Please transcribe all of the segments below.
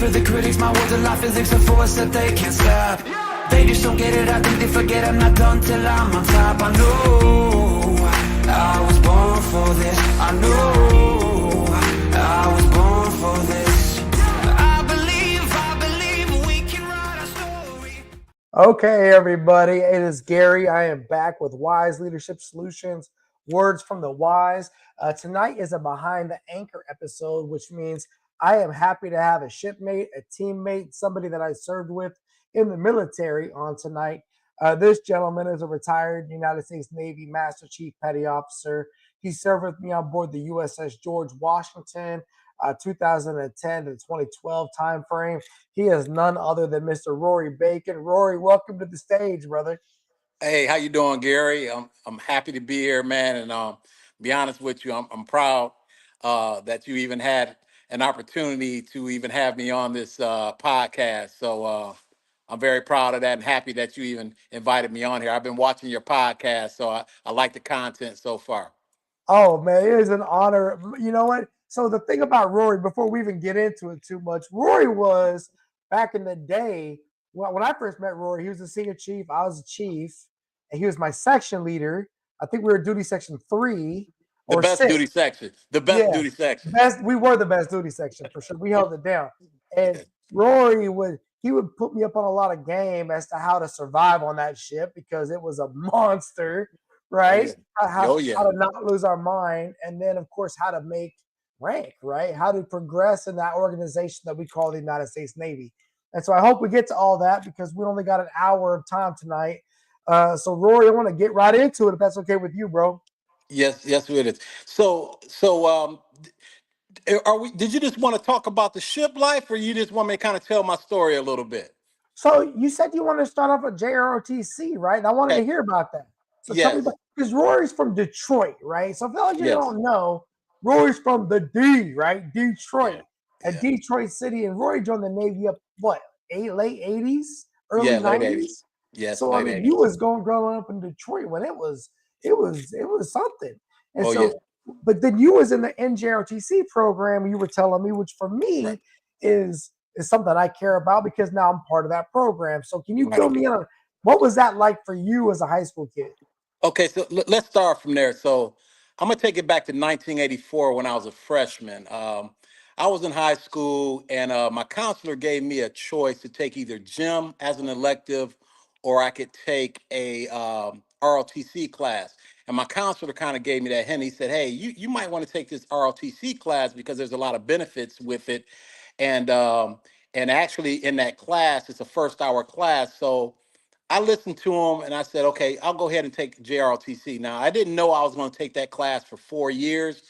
for the critics, my words are life physics, a force that they can't stop. They just don't get it, I think they forget I'm not done till I'm on top. I know I was born for this. I know I was born for this. I believe we can write our story. Okay, everybody, it is Gary. I am back with Wise Leadership Solutions, Words from the Wise. Tonight is a Behind the Anchor episode, which means I am happy to have a shipmate, a teammate, somebody that I served with in the military on tonight. This gentleman is a retired United States Navy Master Chief Petty Officer. He served with me on board the USS George Washington, 2010 to 2012 timeframe. He is none other than Mr. Rory Bacon. Rory, welcome to the stage, brother. Hey, how you doing, Gary? I'm happy to be here, man. And be honest with you, I'm proud that you even had an opportunity to even have me on this podcast. So I'm very proud of that and happy that you even invited me on here. I've been watching your podcast, so I like the content so far. Oh, man, it is an honor. You know what? So the thing about Rory, before we even get into it too much, Rory was back in the day, when I first met Rory, he was a senior chief. I was a chief, and he was my section leader. I think we were duty section 3 The or best 6. duty section. The best Yeah, duty section. we were the best duty section for sure. We held it down. And Rory would put me up on a lot of game as to how to survive on that ship because it was a monster, right? Oh, yeah. How to not lose our mind, and then of course how to make rank, right? How to progress in that organization that we call the United States Navy. And so I hope we get to all that because we only got an hour of time tonight. So Rory, I want to get right into it if that's okay with you, bro. Yes, it is. So are we? Did you just want to talk about the ship life, or you just want me to kind of tell my story a little bit? So you said you want to start off with JROTC, right? And I wanted to Okay. hear about that. So tell me Yes. about, because Rory's from Detroit, right? So if all you Yes. don't know, Rory's from the D, right? Detroit. Yeah. And Detroit City. And Rory joined the Navy up what? Late 80s, early Late 90s. 80s. Yes, So I late mean, 80s. you was growing up in Detroit when it was something. And Oh, so, yeah. but then you was in the NJROTC program. You were telling me, which for me Right. is something I care about because now I'm part of that program. So can you Right. fill me in on what was that like for you as a high school kid? Okay, so let's start from there. So I'm gonna take it back to 1984 when I was a freshman. I was in high school, and my counselor gave me a choice to take either gym as an elective, or I could take a ROTC class. And my counselor kind of gave me that hint. He said, "Hey, you might want to take this ROTC class because there's a lot of benefits with it, and um, and actually in that class, it's a first hour class, so." I listened to him and I said, okay, I'll go ahead and take JROTC. Now, I didn't know I was going to take that class for 4 years,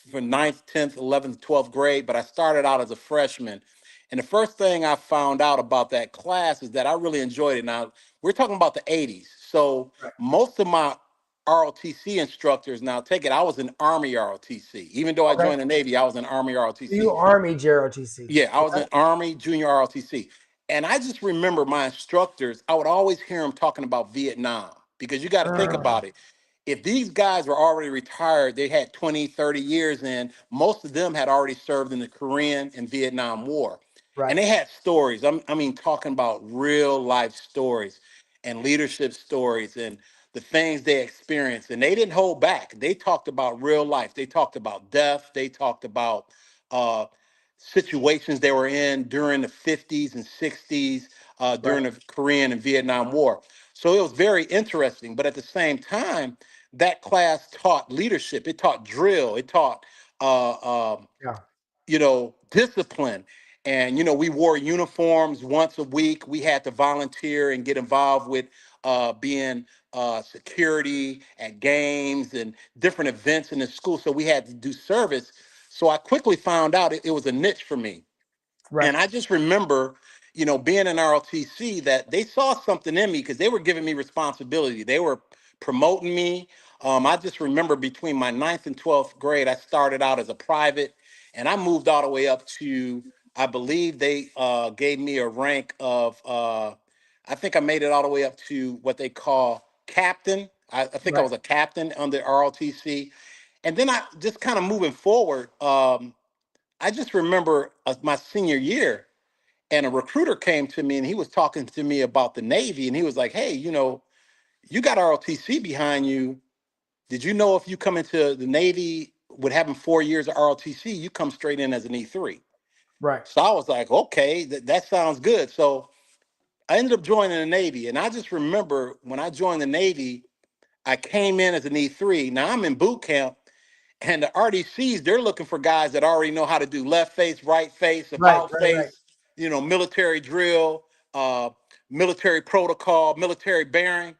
from ninth, 10th, 11th, 12th grade, but I started out as a freshman. And the first thing I found out about that class is that I really enjoyed it. Now, we're talking about the 80s. So Right. most of my ROTC instructors, now take it, I was an Army ROTC. Even though I Okay. joined the Navy, I was an Army You ROTC. Army JROTC. Yeah, I was Okay. an Army Junior ROTC. And I just remember my instructors, I would always hear them talking about Vietnam because you got to think about it. If these guys were already retired, they had 20, 30 years in, most of them had already served in the Korean and Vietnam War. And Right. they had stories. I mean, talking about real life stories and leadership stories and the things they experienced. And they didn't hold back. They talked about real life. They talked about death. They talked about uh, situations they were in during the 50s and 60s, Right. during the Korean and Vietnam War. So it was very interesting. But at the same time, that class taught leadership. It taught drill. It taught, Yeah. discipline. And, we wore uniforms once a week. We had to volunteer and get involved with being security at games and different events in the school. So we had to do service. So I quickly found out it was a niche for me. Right. And I just remember, being in ROTC, that they saw something in me because they were giving me responsibility. They were promoting me. I just remember between my ninth and 12th grade, I started out as a private and I moved all the way up to, I believe they gave me a rank of, I think I made it all the way up to what they call captain. I think I Right. was a captain under ROTC. And then I just kind of moving forward. I just remember my senior year. And a recruiter came to me and he was talking to me about the Navy, and he was like, "Hey, you got ROTC behind you. Did you know if you come into the Navy with having 4 years of ROTC, you come straight in as an E3?" Right. So I was like, "Okay, that sounds good." So I ended up joining the Navy, and I just remember when I joined the Navy, I came in as an E3. Now I'm in boot camp, and the RDCs, they're looking for guys that already know how to do left face, right face, Right. about Right. Right. face, military drill, uh, military protocol, military bearing.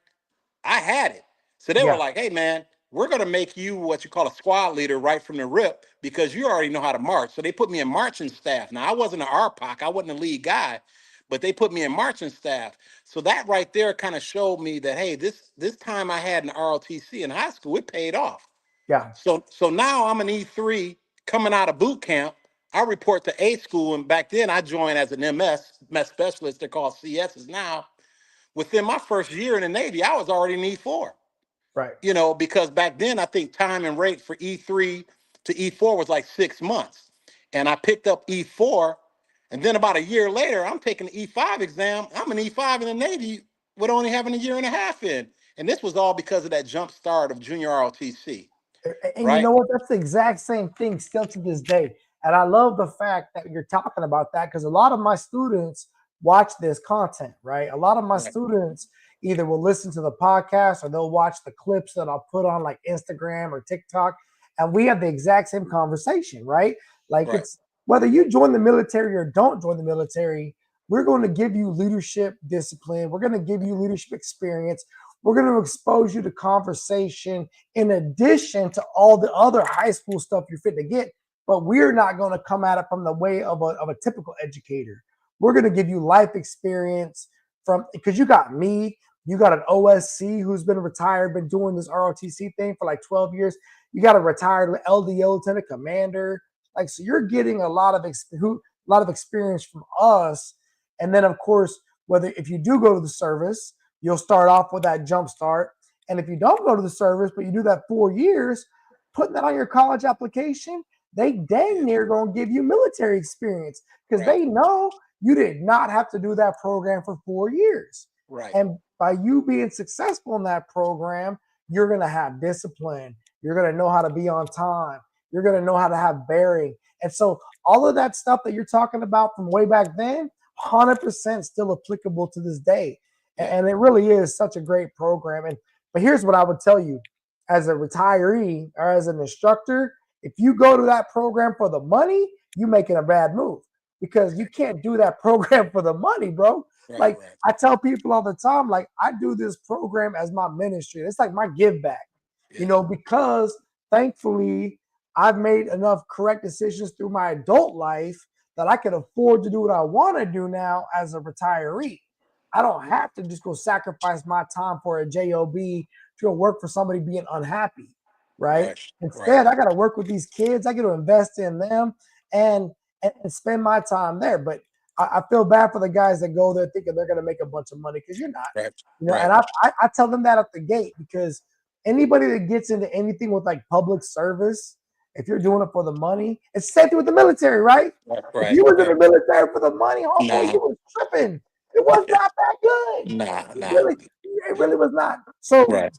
I had it. So they were Yeah. like, "Hey, man, we're going to make you what you call a squad leader right from the rip because you already know how to march." So they put me in marching staff. Now, I wasn't an RPOC, I wasn't a lead guy, but they put me in marching staff. So that right there kind of showed me that, hey, this time I had an ROTC in high school, it paid off. Yeah. So now I'm an E3 coming out of boot camp. I report to A school, and back then I joined as an MS specialist. They're called CSs now. Within my first year in the Navy, I was already an E4. Right. Because back then I think time and rate for E3 to E4 was like 6 months. And I picked up E4. And then about a year later, I'm taking the E5 exam. I'm an E5 in the Navy with only having a year and a half in. And this was all because of that jump start of junior ROTC, And you right? know what? That's the exact same thing still to this day. And I love the fact that you're talking about that because a lot of my students watch this content, right? A lot of my Right, students either will listen to the podcast or they'll watch the clips that I'll put on like Instagram or TikTok. And we have the exact same conversation, right? Like right, it's whether you join the military or don't join the military, we're going to give you leadership discipline. We're going to give you leadership experience. We're going to expose you to conversation in addition to all the other high school stuff you're fit to get. But we're not going to come at it from the way of a typical educator. We're going to give you life experience from because you got me, you got an OSC who's been retired, been doing this ROTC thing for like 12 years. You got a retired LDO lieutenant commander. Like, so you're getting a lot of experience from us. And then, of course, whether if you do go to the service, you'll start off with that jump start. And if you don't go to the service, but you do that 4 years, putting that on your college application, they dang near gonna give you military experience because right, they know you did not have to do that program for 4 years. right, And by you being successful in that program, you're gonna have discipline. You're gonna know how to be on time. You're gonna know how to have bearing. And so all of that stuff that you're talking about from way back then, 100% still applicable to this day. yeah, And it really is such a great program. And but here's what I would tell you as a retiree or as an instructor, if you go to that program for the money, you're making a bad move because you can't do that program for the money, bro. right, Like right. I tell people all the time, like I do this program as my ministry. It's like my give back, Yeah, because thankfully I've made enough correct decisions through my adult life that I can afford to do what I want to do now as a retiree. I don't have to just go sacrifice my time for a job to go work for somebody being unhappy, right? right, right, Instead, I got to work with these kids. I get to invest in them and and spend my time there. But I feel bad for the guys that go there thinking they're going to make a bunch of money because you're not. right, And right, I tell them that at the gate because anybody that gets into anything with like public service, if you're doing it for the money, it's the same thing with the military, right? right, If right, you was in right. the military for the money, homeboy, Nah, you was tripping. It was not that good. nah, It nah. really, it really was not. So Right,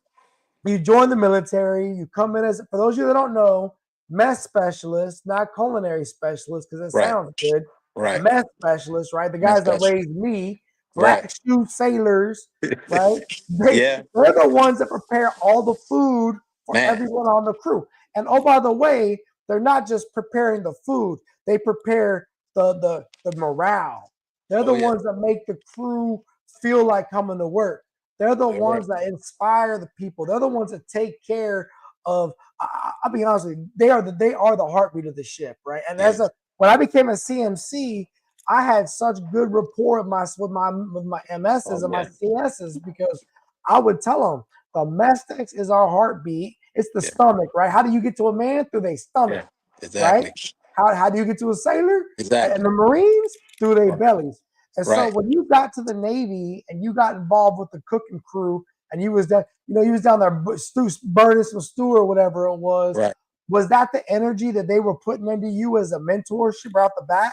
you join the military, you come in as, for those of you that don't know, mess specialist, not culinary specialist, because it right, sounds good. right. Mess specialist, right? The That's guys that that's raised me, right. black shoe sailors, right? Yeah, They're the ones that prepare all the food for man. everyone on the crew. And oh, by the way, they're not just preparing the food, they prepare the morale. They're Oh the yeah. ones that make the crew feel like coming to work. They're the All right. ones that inspire the people. They're the ones that take care of. I'll be honest with you. They are the heartbeat of the ship, right? And Yeah, when I became a CMC, I had such good rapport with my MSs oh and my yeah. CSs because I would tell them the mess text is our heartbeat. It's the Yeah, stomach, right? How do you get to a man through their stomach, yeah. right? Exactly. How do you get to a sailor and Exactly. the Marines through their Right. bellies? And so Right. when you got to the Navy and you got involved with the cooking crew and you was down there burning some stew or whatever it Right. was that the energy that they were putting into you as a mentorship right off the bat?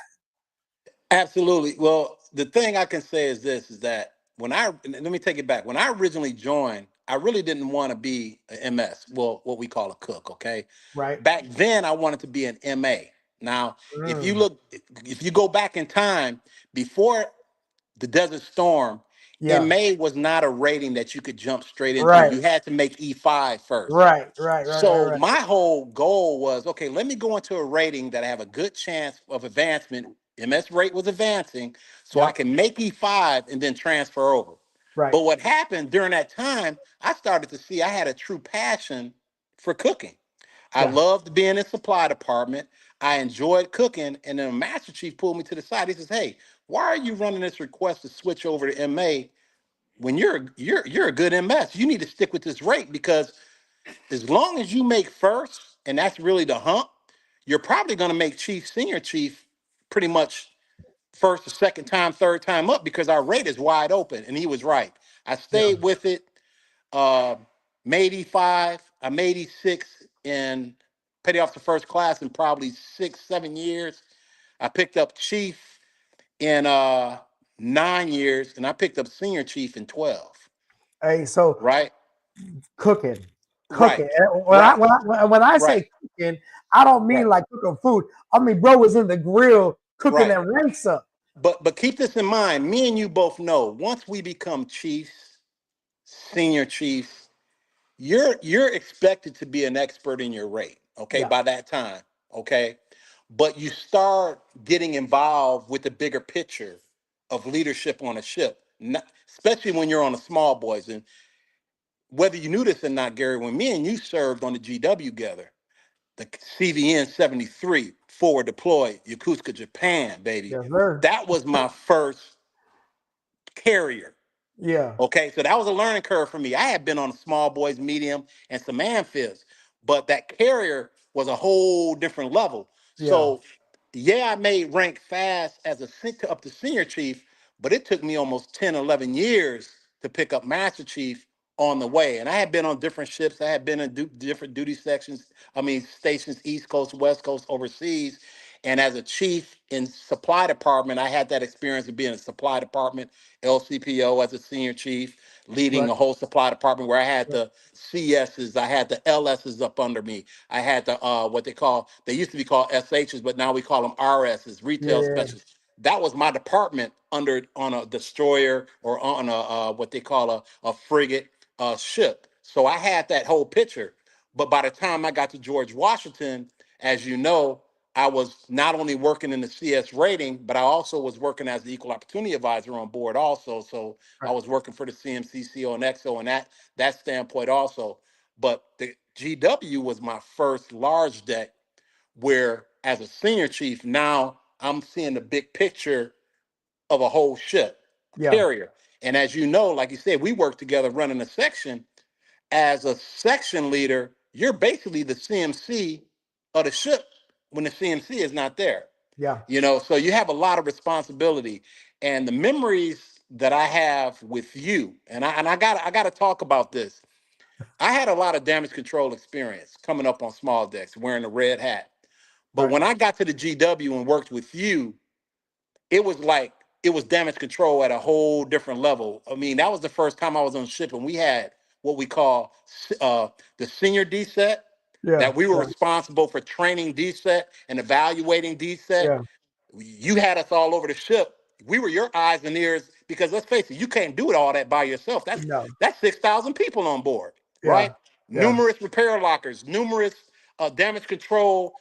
Absolutely. Well, the thing I can say is this: is that let me take it back. When I originally joined, I really didn't want to be an MS. Well, what we call a cook. Okay. Right. Back then, I wanted to be an MA. Now, Mm. if you go back in time, before the Desert Storm, Yeah. MA was not a rating that you could jump straight into. Right. You had to make E5 first. Right. Right. Right. Right. So Right. my whole goal was, okay, let me go into a rating that I have a good chance of advancement. MS rate was advancing, so I Yep. can make E5 and then transfer over. Right. But what happened during that time, I started to see I had a true passion for cooking. I Yeah. loved being in supply department. I enjoyed cooking, and then a master chief pulled me to the side. He says, "Hey, why are you running this request to switch over to MA when you're a good MS? You need to stick with this rate because as long as you make first, and that's really the hump, you're probably going to make chief, senior chief, pretty much first, or second time, third time up because our rate is wide open." And he was right. I Yeah. stayed with it. Uh, made E5. I made E6 in petty officer first class in probably 6, 7 years. I picked up chief in 9 years, and I picked up senior chief in 12. Hey, so Right, cooking, cooking. right, And right, when I right, say cooking, I don't mean right, like cooking food. I mean, bro was in the grill cooking right. them ranks up. But keep this in mind. Me and you both know once we become chiefs, senior chiefs, you're expected to be an expert in your rate. Okay, Yeah. by that time. Okay, but you start getting involved with the bigger picture of leadership on a ship, especially when you're on the small boys. And whether you knew this or not, Gary, when me and you served on the GW together, the CVN 73 forward deployed Yokosuka, Japan, baby. Yes, sir. That was my first carrier. Yeah. Okay, so that was a learning curve for me. I had been on a small boys, medium, and some amphibs, but that carrier was a whole different level. Yeah. So, yeah, I made rank fast as a up to senior chief, but it took me almost 10, 11 years to pick up master chief on the way. And I had been on different ships. I had been in different duty sections. I mean, stations, East Coast, West Coast, overseas. And as a chief in supply department, I had that experience of being in supply department LCPO as a senior chief, leading Right. a whole supply department where I had Right. the CSs, I had the LSs up under me. I had the what they used to be called SHs, but now we call them RSs, retail Yeah. specialists. That was my department under on a destroyer or on a what they call a frigate ship. So I had that whole picture. But by the time I got to George Washington, as you know, I was not only working in the CS rating, but I also was working as the equal opportunity advisor on board also. So I Right. was working for the CMC, CO, and XO and that standpoint also. But the GW was my first large deck where as a senior chief, now I'm seeing the big picture of a whole ship, a Yeah. carrier. And as you know, like you said, we worked together running a section. As a section leader, you're basically the CMC of the ship when the CMC is not there. Yeah. So you have a lot of responsibility. And the memories that I have with you, and I got to talk about this. I had a lot of damage control experience coming up on small decks, wearing the red hat. But Right. when I got to the GW and worked with you, it was like it was damage control at a whole different level. I mean, that was the first time I was on ship, and we had what we call uh, the senior DSET, Yeah. that we were Yeah. responsible for training DSET and evaluating DSET. Yeah. You had us all over the ship. We were your eyes and ears because let's face it, you can't do it all that by yourself. No. That's 6,000 people on board, Yeah. right? Yeah. Numerous repair lockers, numerous damage control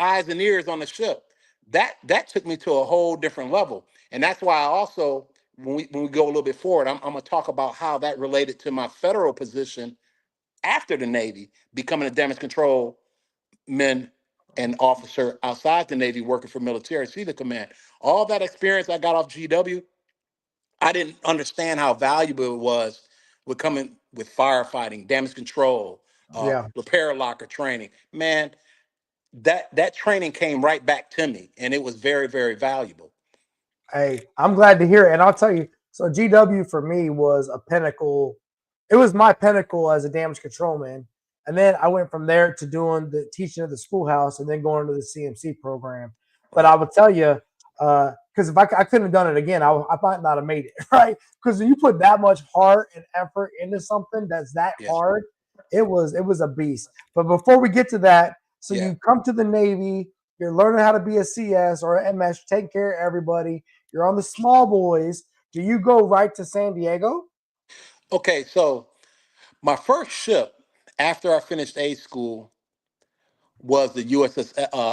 eyes and ears on the ship. That took me to a whole different level, and that's why I also when we go a little bit forward, I'm going to talk about how that related to my federal position after the Navy, becoming a damage control men and officer outside the Navy working for military SEAL command. All that experience I got off GW, I didn't understand how valuable it was with coming with firefighting, damage control, Yeah. repair locker training. Man, that training came right back to me, and it was very, very valuable. Hey, I'm glad to hear it. And I'll tell you, so GW for me was a pinnacle. It was my pinnacle as a damage control man. And then I went from there to doing the teaching at the schoolhouse and then going to the CMC program. But I Right. will tell you, Because if I couldn't have done it again, I might not have made it, right? Because when you put that much heart and effort into something that's that Yes. hard, it was a beast. But before we get to that, so Yeah. you come to the Navy, you're learning how to be a CS or an MS, taking care of everybody. You're on the small boys. Do you go right to San Diego? Okay, so my first ship after I finished A school was the USS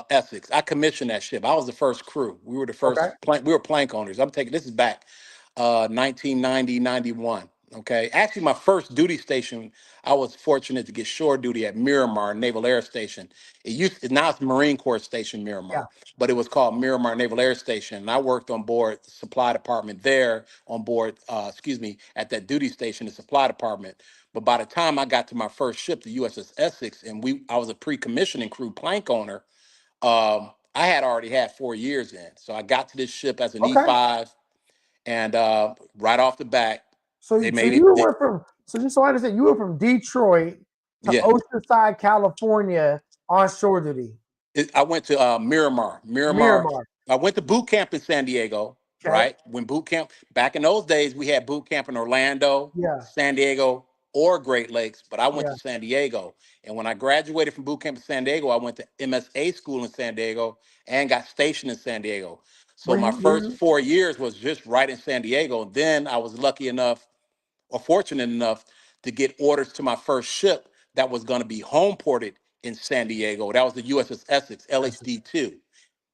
Essex. I commissioned that ship. I was the first crew. We were the Okay. first plank. We were plank owners. I'm taking this is back 1990, 91. Okay. Actually, my first duty station, I was fortunate to get shore duty at Miramar Naval Air Station. Now it's Marine Corps Station Yeah. Miramar, but it was called Miramar Naval Air Station. And I worked on board the supply department there on board, at that duty station, the supply department. But by the time I got to my first ship, the USS Essex, and I was a pre-commissioning crew plank owner, I had already had 4 years in. So I got to this ship as an Okay. E5, and right off the bat, So they so made you it. were from so just so I understand, you were from Detroit to Yeah, Oceanside, California on shore duty. I went to Miramar. Miramar. Miramar. I went to boot camp in San Diego. Okay. Right when boot camp back in those days, we had boot camp in Orlando, Yeah. San Diego, or Great Lakes. But I went Yeah. to San Diego, and when I graduated from boot camp in San Diego, I went to MSA school in San Diego and got stationed in San Diego. So Were my you were first you 4 years was just right in San Diego. Then I was lucky enough or fortunate enough to get orders to my first ship that was going to be home ported in San Diego. That was the USS Essex LHD-2. As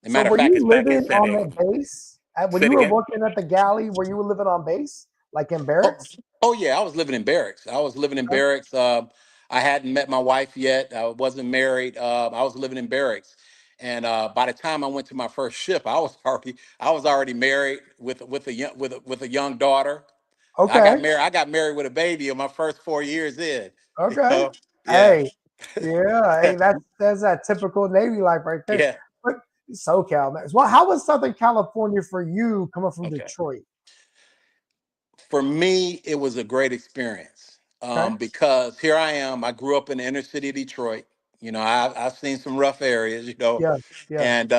a so matter of were fact, you it's back in living San on Diego. the base? When Say you it were again. working at the galley, were you living on base? Like in Oh, barracks? oh yeah, I was living in barracks. I was living in Okay. barracks. I hadn't met my wife yet. I wasn't married. I was living in barracks, and by the time I went to my first ship, I was already married with a young daughter. I Okay. got married. I got married with a baby in my first 4 years in. You Okay. know? Yeah, Hey, yeah, hey, that's that typical Navy life right there. yeah. But SoCal, man. Well, how was Southern California for you coming from Okay. Detroit? For me, it was a great experience Okay. because here I am. I grew up in the inner city of Detroit. I've seen some rough areas, Yeah. Yeah. and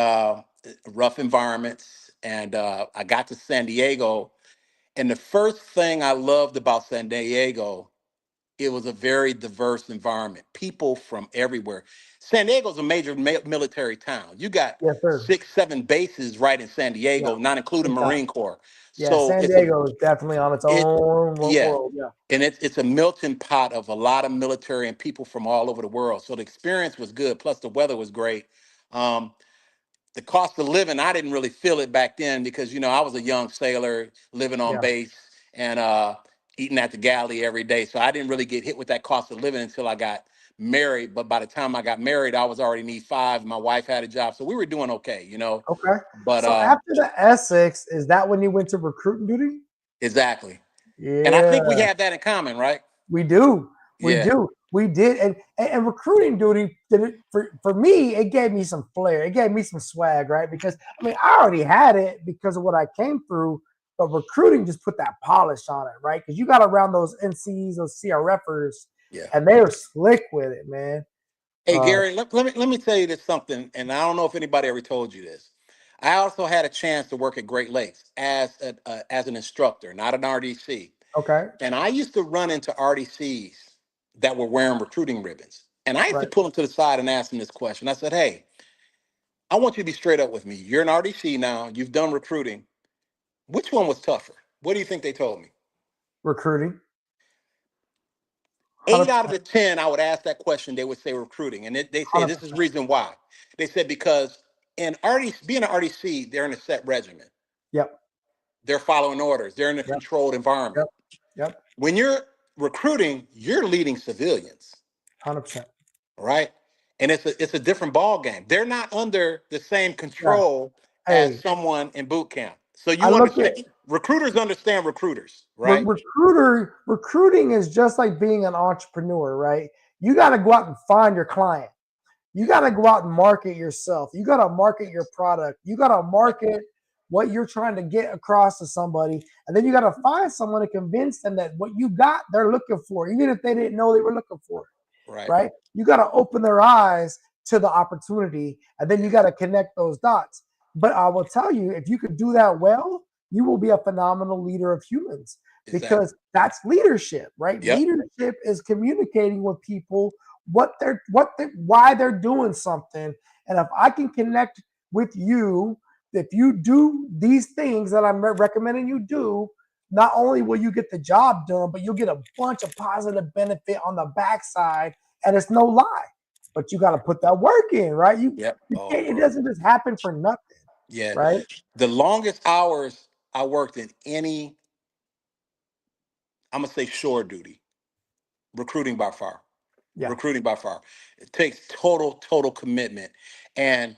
rough environments. And I got to San Diego, and the first thing I loved about San Diego, it was a very diverse environment. People from everywhere. San Diego's a major military town. You got Yes, sir. 6, 7 bases right in San Yeah. Diego, not including Big time. Marine Corps. Yeah, So San Diego is definitely on its it own yeah, world. Yeah. and it's a melting pot of a lot of military and people from all over the world. So the experience was good. Plus the weather was great. Um, the cost of living, I didn't really feel it back then because I was a young sailor living on Yeah. base and eating at the galley every day. So I didn't really get hit with that cost of living until I got married. But by the time I got married, I was already in E5. My wife had a job, so we were doing okay. Okay. But So after the Essex, is that when you went to recruiting duty? exactly, and I think we Yeah, have that in common, right? we do. We Yeah, do. We did. And recruiting duty did it for me, it gave me some flair. It gave me some swag, right? Because I mean, I already had it because of what I came through, but recruiting just put that polish on it, right? Because you got around those NCs, those CRFers, yeah. and they were slick with it, man. Hey Uh, Gary, let me tell you this something, and I don't know if anybody ever told you this. I also had a chance to work at Great Lakes as an instructor, not an RDC. okay, And I used to run into RDCs that were wearing recruiting ribbons. And I used to right. pull them to the side and ask them this question. I said, "Hey, I want you to be straight up with me. You're an RDC now, you've done recruiting. Which one was tougher?" What do you think they told me? Recruiting, Eight hundred out of percent, the 10, I would ask that question, they would say recruiting. And they say, hundred this is the percent. reason why. They said, because in RDC, being an RDC, they're in a set regimen. Yep, They're following orders. They're in a yep, controlled yep, environment. yep, When you're recruiting, you're leading civilians, 100%. right? And it's a different ball game. They're not under the same Yeah. control as Hey, someone in boot camp. So I you look at understand, recruiters understand recruiters, right? recruiting is just like being an entrepreneur, right? You got to go out and find your client. You got to go out and market yourself. You got to market your product. You got to Right, market what you're trying to get across to somebody. And then you got to find someone to convince them that what you got, they're looking for, even if they didn't know they were looking for it, right. right? You got to open their eyes to the opportunity. And then you Yeah. got to connect those dots. But I will tell you, if you could do that well, you will be a phenomenal leader of humans Exactly. because that's leadership, right? Yep. Leadership is communicating with people why they're doing something. And if I can connect with you, if you do these things that I'm recommending you do, not only will you get the job done, but you'll get a bunch of positive benefit on the backside. And it's no lie, but you got to put that work in, right? Yep. You Oh, can't, it bro. doesn't just happen for nothing, Yeah. right? The longest hours I worked in any, I'm gonna say shore duty, recruiting by far. Yeah. Recruiting by far. It takes total commitment. And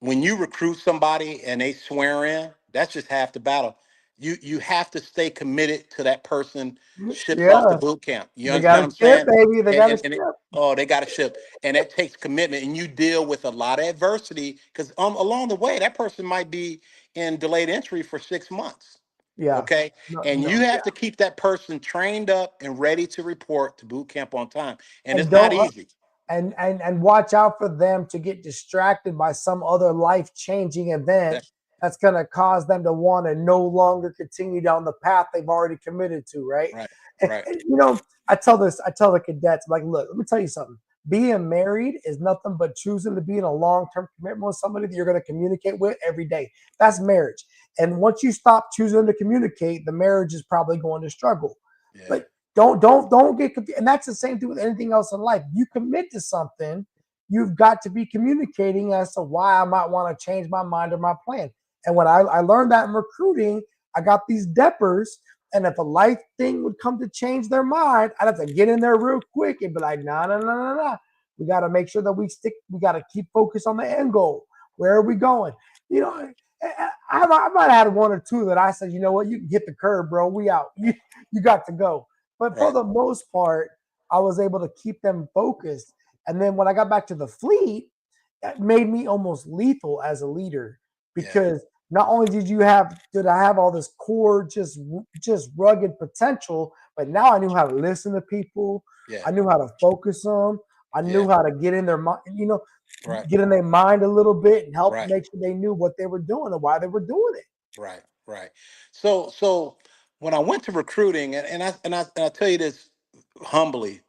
when you recruit somebody and they swear in, that's just half the battle. You have to stay committed to that person ships off the Yeah. boot camp. You They got understand to what I'm ship, saying? baby. They And got to and, and it, ship. oh, they got to ship, and that takes commitment. And you deal with a lot of adversity because along the way, that person might be in delayed entry for 6 months. Yeah. Okay, No, and you no. have Yeah. to keep that person trained up and ready to report to boot camp on time. And And it's not don't easy. and watch out for them to get distracted by some other life-changing event That that's going to cause them to want to no longer continue down the path they've already committed to, right? right, And, right, I tell the cadets, I'm like, look, let me tell you something. Being married is nothing but choosing to be in a long-term commitment with somebody that you're going to communicate with every day. That's marriage. And once you stop choosing to communicate, the marriage is probably going to struggle. yeah, But don't get confused. And that's the same thing with anything else in life. You commit to something, you've got to be communicating as to why I might want to change my mind or my plan. And when I learned that in recruiting, I got these deppers. And if a life thing would come to change their mind, I'd have to get in there real quick and be like, nah, nah, nah, nah, nah. We got to make sure that we got to keep focused on the end goal. Where are we going? You know, I might have had one or two that I said, you know what, you can hit the curb, bro. We out. You got to go. But for right, the most part, I was able to keep them focused. And then when I got back to the fleet, it made me almost lethal as a leader yeah, because not only did I have all this core just rugged potential, but now I knew how to listen to people. yeah, I knew how to focus them. I yeah, knew how to get in their mind, right, get in their mind a little bit and help right, make sure they knew what they were doing and why they were doing it. right, right. So when I went to recruiting, and I tell you this humbly,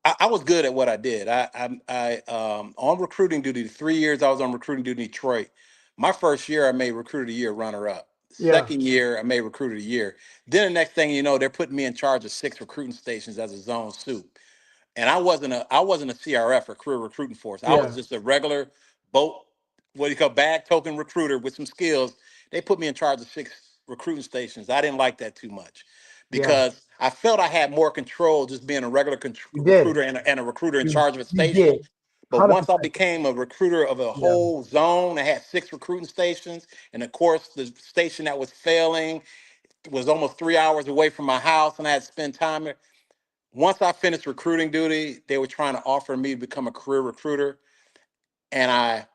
I was good at what I did. I on recruiting duty, the 3 years I was on recruiting duty in Detroit. My first year, I made recruiter of the year runner up. Yeah, Second year, I made recruiter of the year. Then the next thing you know, they're putting me in charge of 6 recruiting stations as a zone soup. And I wasn't a CRF or career recruiting force. I was yeah, just a regular boat, what do you call bag token recruiter with some skills. They put me in charge of 6 recruiting stations. I didn't like that too much yeah. because I felt I had more control just being a regular You did. recruiter and a recruiter in You charge of a you did. station. But once I 100%. became a recruiter of a Yeah. whole zone, I had 6 recruiting stations. And of course, the station that was failing was almost 3 hours away from my house, and I had to spend time there. Once I finished recruiting duty, they were trying to offer me to become a career recruiter, and I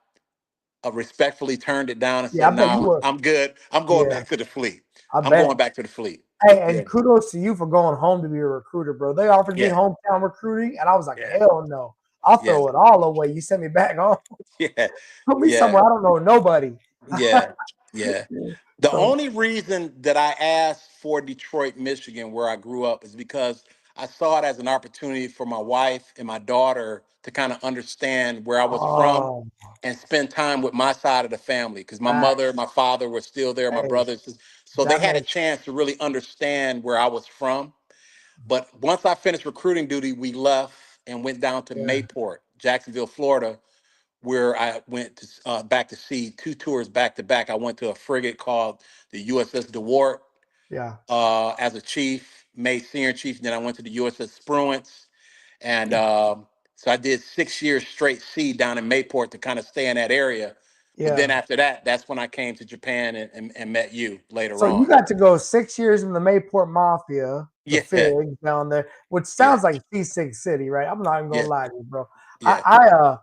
respectfully turned it down and Yeah, I said, bet you "Nah, were. I'm good. I'm going Yeah, back to the fleet. I I'm bet. going back to the fleet." Hey, Yeah, and kudos to you for going home to be a recruiter, bro. They offered me yeah, hometown recruiting, and I was like, yeah, hell no. I'll yeah, throw it all away. You send me back home. yeah, Put me yeah, somewhere I don't know nobody. yeah, yeah. The So, only reason that I asked for Detroit, Michigan, where I grew up, is because I saw it as an opportunity for my wife and my daughter to kind of understand where I was from oh, and spend time with my side of the family because my mother, facts. my father were still there, my Hey, brothers. So they that had a makes chance to really understand where I was from. But once I finished recruiting duty, we left and went down to yeah, Mayport, Jacksonville, Florida, where I went to back to sea 2 tours back to back. I went to a frigate called the USS DeWart yeah. as a chief, made senior chief. And then I went to the USS Spruance. And so I did 6 years straight sea down in Mayport to kind of stay in that area. But then Yeah. after that, that's when I came to Japan and met you later So you on. got to go 6 years in the Mayport Mafia, the Yeah, Fig down there, which yeah, sounds like C6 City, right? I'm not even gonna yeah, lie to you, bro. I, yeah,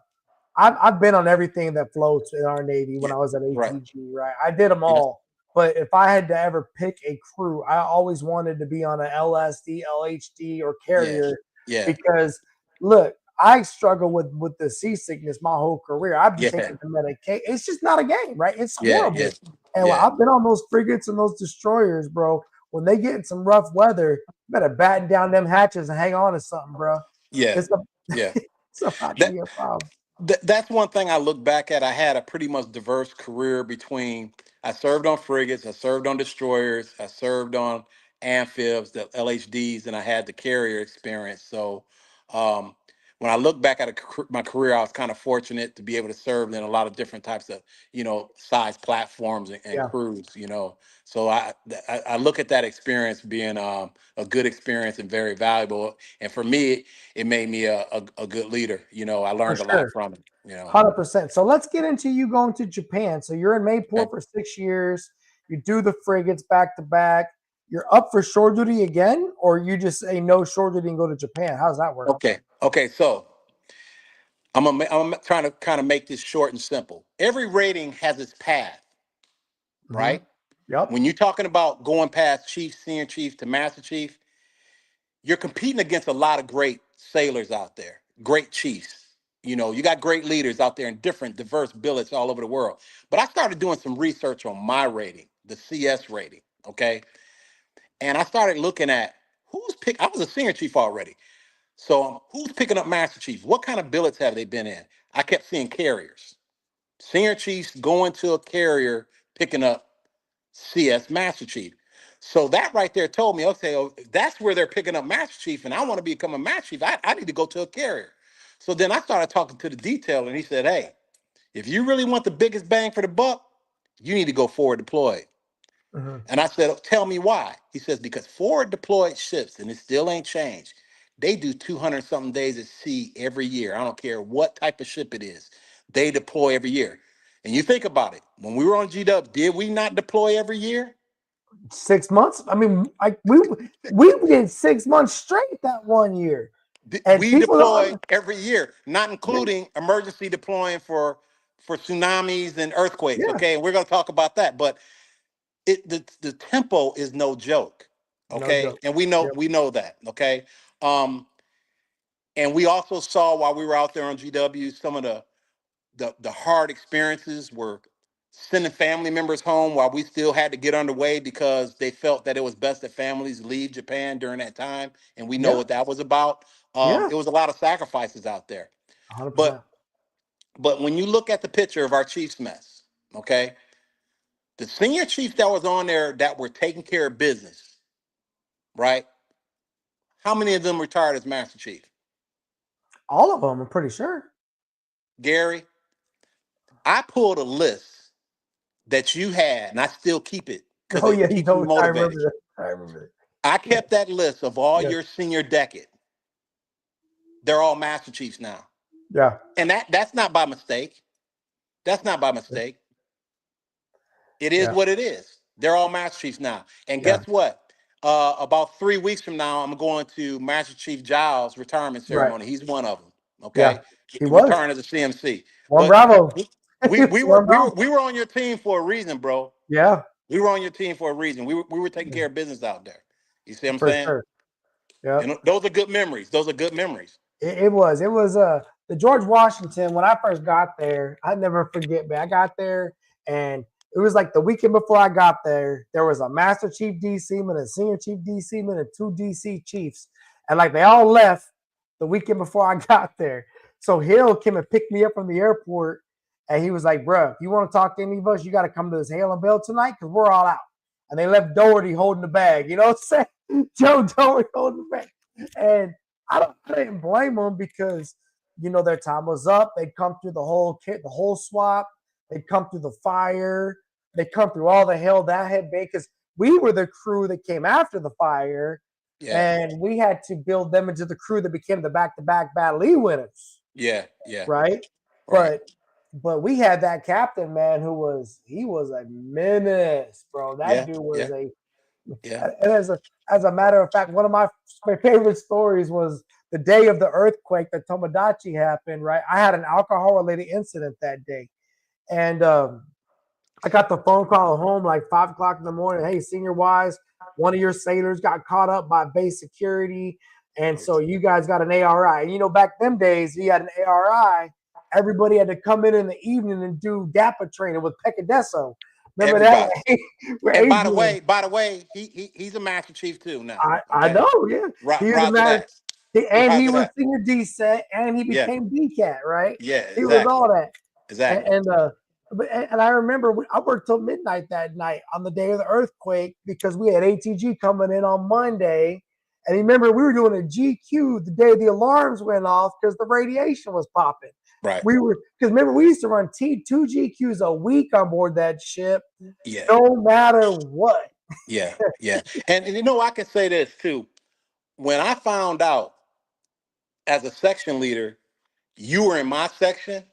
I I've been on everything that floats in our Navy when yeah. I was at Right. ATG, right? I did them Yeah, all. But if I had to ever pick a crew, I always wanted to be on a LSD, LHD, or yeah, carrier yeah, because look, I struggle with the seasickness my whole career. I've been Yeah, taking the medication. It's just not a game, right? It's yeah, yeah, horrible. And yeah, I've been on those frigates and those destroyers, bro. When they get in some rough weather, you better batten down them hatches and hang on to something, bro. yeah, It's a, yeah. it's about to That be a problem. that's one thing I look back at. I had a pretty much diverse career between I served on frigates, I served on destroyers, I served on amphibs, the LHDs, and I had the carrier experience. So um, when I look back at my career, I was kind of fortunate to be able to serve in a lot of different types of size platforms and Yeah, crews. So I look at that experience being a good experience and very valuable. And for me, it made me a good leader. I for learned a lot sure. from it. 100%. So let's get into you going to Japan. So you're in Okay. Mayport for 6 years. You do the frigates back to back. You're up for shore duty again, or you just say no shore duty and go to Japan? How does that work? Okay. Okay. So I'm trying to kind of make this short and simple. Every rating has its path, Hmm. right? Yep. When you're talking about going past chief, senior chief to master chief, you're competing against a lot of great sailors out there, great chiefs. You got great leaders out there in different diverse billets all over the world. But I started doing some research on my rating, the CS rating. Okay. And I started looking at I was a senior chief already. So who's picking up master chiefs? What kind of billets have they been in? I kept seeing carriers. Senior chiefs going to a carrier picking up CS Master Chief. So that right there told me, okay, if that's where they're picking up Master Chief, and I want to become a Master Chief, I need to go to a carrier. So then I started talking to the detailer, and he said, hey, if you really want the biggest bang for the buck, you need to go forward deployed. Hmm. And I said, tell me why. He says, because forward deployed ships, and it still ain't changed, they do 200 something days at sea every year. I don't care what type of ship it is. They deploy every year. And you think about it, when we were on GW, did we not deploy every year? 6 months. I mean, we did 6 months straight that one year, and We people deploy don't. every year, not Yeah, including emergency deploying for tsunamis and earthquakes. yeah, Okay, and we're going to talk about that. But the tempo is no joke. no Okay, joke. and we know Yep. that. Okay, um, and we also saw while we were out there on GW some of the hard experiences were sending family members home while we still had to get underway because they felt that it was best that families leave Japan during that time, and we know Yeah, what that was about. yeah, It was a lot of sacrifices out there. 100%. But but when you look at the picture of our Chiefs mess, okay, the senior chiefs that was on there that were taking care of business, right? How many of them retired as Master Chief? All of them, I'm pretty sure. Gary, I pulled a list that you had, and I still keep it because Oh it yeah, you keeps me know, I motivated. remember that. I remember I that. kept that list of all Yeah, your senior decade. They're all Master Chiefs now. yeah, And that's not by mistake. That's not by yeah, mistake. It is yeah, what it is. They're all Master Chiefs now. And yeah. guess what? About 3 weeks from now, I'm going to Master Chief Giles' retirement Right. ceremony. He's one of them. Yeah, Okay, he was retiring as a CMC. one But Bravo. we He we was were one we were Bravo. we were on your team for a reason, bro. Yeah, We were on your team for a reason. We were taking care of business out there. You see what I'm for saying? sure. Yeah. And those are good memories. Those are good memories. It was. It was the George Washington. When I first got there, I never forget, man. I got there and it was like the weekend before I got there, there was a Master Chief DC man, a Senior Chief DC man, and two DC Chiefs. And like they all left the weekend before I got there. So Hill came and picked me up from the airport and he was like, bro, if you want to talk to any of us, you got to come to this Hale and Bell tonight because we're all out. And they left Doherty holding the bag. You know what I'm saying? Joe Doherty holding the bag. And I didn't blame them because their time was up. They'd come through the whole kit, the whole swap. They'd come through the fire. They'd come through all the hell that had been because we were the crew that came after the fire, Yeah, and we had to build them into the crew that became the back-to-back Battle E winners, yeah, yeah. right? Right. But we had that captain man he was a menace, bro. That Yeah, dude was yeah, a yeah. and as a matter of fact, one of my favorite stories was the day of the earthquake that Tomodachi happened. Right, I had an alcohol related incident that day, and I got the phone call home like 5 o'clock in the morning. Hey, Senior Wise, one of your sailors got caught up by base security. And so you guys got an ARI. And, you know, back them days, you had an ARI. Everybody had to come in the evening and do DAPA training with Pecadesso. Remember Everybody. that? Where And Adrian, by the way, he's a Master Chief too now. I Okay. know, yeah. He was a Roger man, that. and he Roger was that. senior DSET, and he Yeah. became DCAT, right? Yeah, He was exactly. all that. Exactly. And I remember I worked till midnight that night on the day of the earthquake because we had ATG coming in on Monday. And remember, we were doing a GQ the day the alarms went off because the radiation was popping. Right. Because remember, we used to run two GQs a week on board that ship, Yeah. no matter what. Yeah. Yeah. And you know, I can say this too. When I found out as a section leader, you were in my section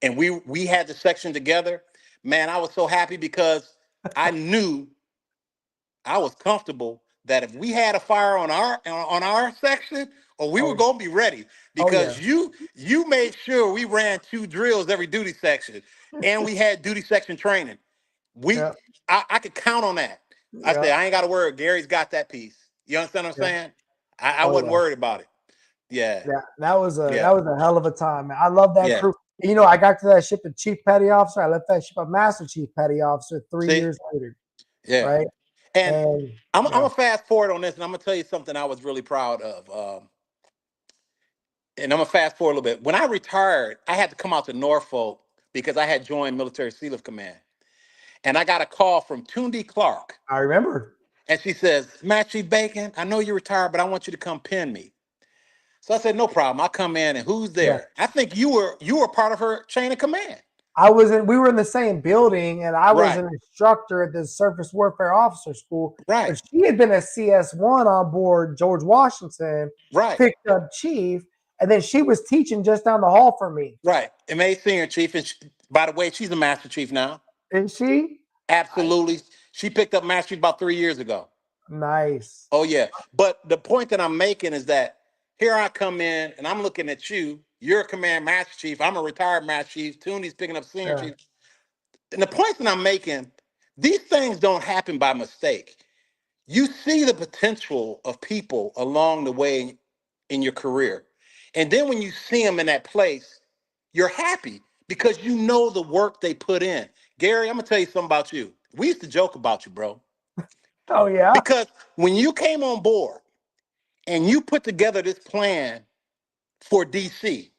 and we had the section together, man, I was so happy because I knew I was comfortable that if we had a fire on our section, or we Oh, were gonna be ready oh yeah. because you made sure we ran 2 drills every duty section, and we had duty section training. Yeah. I could count on that. I Yeah. said I ain't got to worry. Gary's got that piece. You understand what I'm Yeah. saying? I Oh wasn't yeah. worried about it. Yeah, Yeah. That was a yeah, hell of a time, man. I love that yeah. crew. You know, I got to that ship a chief petty officer. I left that ship a master chief petty officer 3 See, years later. yeah. Right. And And I'm yeah. gonna fast forward on this, and I'm gonna tell you something I was really proud of. And I'm gonna fast forward a little bit. When I retired, I had to come out to Norfolk because I had joined Military Sealift Command, and I got a call from Tundi Clark, I remember. and she says, "Matt Chief Bacon, I know you're retired, but I want you to come pin me." So I said, "No problem. I'll come in." And who's Yeah. there? I think you were part of her chain of command. We were in the same building, and I was Right, an instructor at the Surface Warfare Officer School. right, But she had been a CS1 on board George Washington, right, picked up chief, and then she was teaching just down the hall from me. right. MA Senior Chief, and by the way, she's a Master Chief now. Isn't she? Absolutely, she picked up Master Chief about 3 years ago. Nice. Oh yeah, but the point that I'm making is that here I come in and I'm looking at you. You're a command master chief. I'm a retired master chief. Tooney's picking up senior Yeah. chief. And the point that I'm making, these things don't happen by mistake. You see the potential of people along the way in your career. And then when you see them in that place, you're happy because you know the work they put in. Gary, I'm gonna tell you something about you. We used to joke about you, bro. Oh yeah. Because when you came on board, and you put together this plan for DC.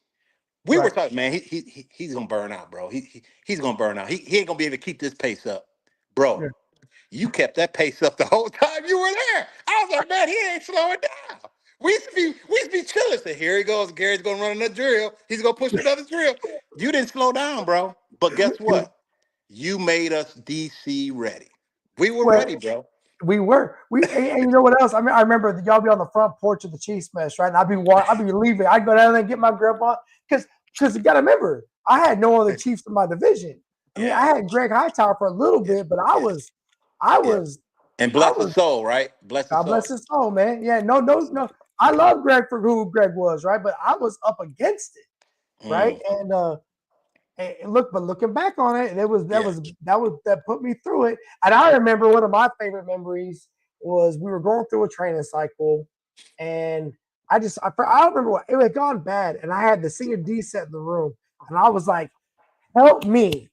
We were Right. talking, man, he's gonna burn out, bro. He's gonna burn out. He ain't gonna be able to keep this pace up, bro. Yeah. You kept that pace up the whole time you were there. I was like, man, he ain't slowing down. We used to be chilling. So here he goes. Gary's gonna run another drill. He's gonna push another drill. You didn't slow down, bro. But guess what? You made us DC ready. We were Well, ready, bro. we were. And you know what else? I mean, I remember y'all be on the front porch of the Chiefs mess, right? And I'd be leaving. I'd go down there and get my grandpa because you got to remember, I had no other Chiefs in my division. I mean, Yeah, I had Greg Hightower for a little yeah, bit, but I yeah, was, I yeah. was, And I bless his was. soul, right? Bless his God soul. bless his soul, man. Yeah, no. I love Greg for who Greg was, right? But I was up against it, right? Mm, And looking back on it, yeah. that put me through it. And I remember one of my favorite memories was we were going through a training cycle, and I don't remember what it had gone bad, and I had the senior D set in the room, and I was like, "Help me!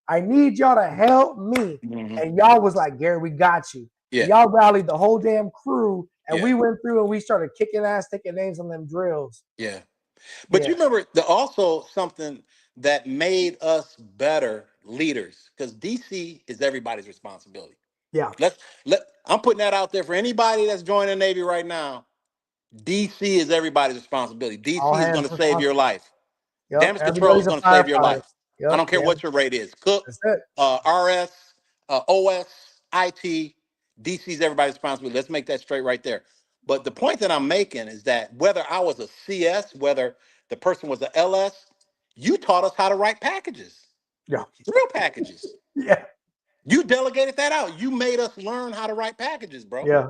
I need y'all to help me!" Hmm. And y'all was like, "Gary, we got you." And Yeah. y'all rallied the whole damn crew, and Yeah. we went through and we started kicking ass, taking names on them drills. Yeah. But Yeah, you remember also something that made us better leaders, because DC is everybody's responsibility. yeah. I'm putting that out there for anybody that's joining the Navy right now. DC is everybody's responsibility. All DC is going hands to save your responsible. life. Yep, Damage control is everybody's a going to save your firefighter. life. I Yep, don't care damn, what your rate is. Cook, that's it. RS, OS, IT, DC is everybody's responsibility. Let's make that straight right there. But the point that I'm making is that whether I was a CS, whether the person was a LS, you taught us how to write packages, Yeah, real packages. yeah, You delegated that out. You made us learn how to write packages, bro. yeah,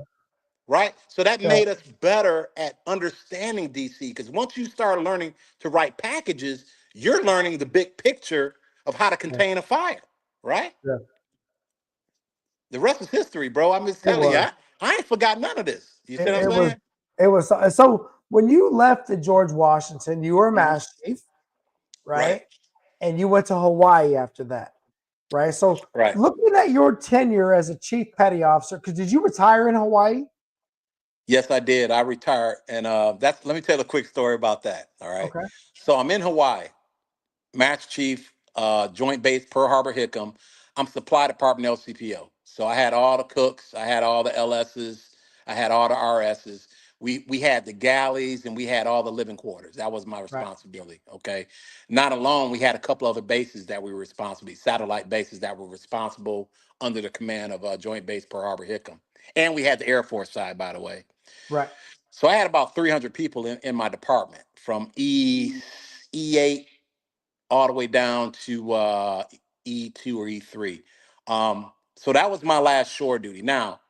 Right? So that yeah, made us better at understanding DC. Because once you start learning to write packages, you're learning the big picture of how to yeah, contain a fire, right? yeah. The rest is history, bro. I'm just It telling you, was. I ain't forgot none of this. You see what I'm It was. saying? It was so when you left the George Washington, you were a Mhm. master chief, Right, right? And you went to Hawaii after that, right? So right. looking at your tenure as a chief petty officer, because did you retire in Hawaii? Yes, I did. I retired, and that's. Let me tell a quick story about that. All right. Okay. So I'm in Hawaii, Master Chief, Joint Base Pearl Harbor Hickam. I'm Supply Department LCPO. So I had all the cooks, I had all the LSs, I had all the RSs. We had the galleys and we had all the living quarters. That was my Right. responsibility. Okay. Not alone, we had a couple other bases that we were responsible, satellite bases that were responsible under the command of Joint Base Pearl Harbor Hickam. And we had the Air Force side, by the way. Right. So I had about 300 people in my department from E8 all the way down to E2 or E3. So that was my last shore duty. Now,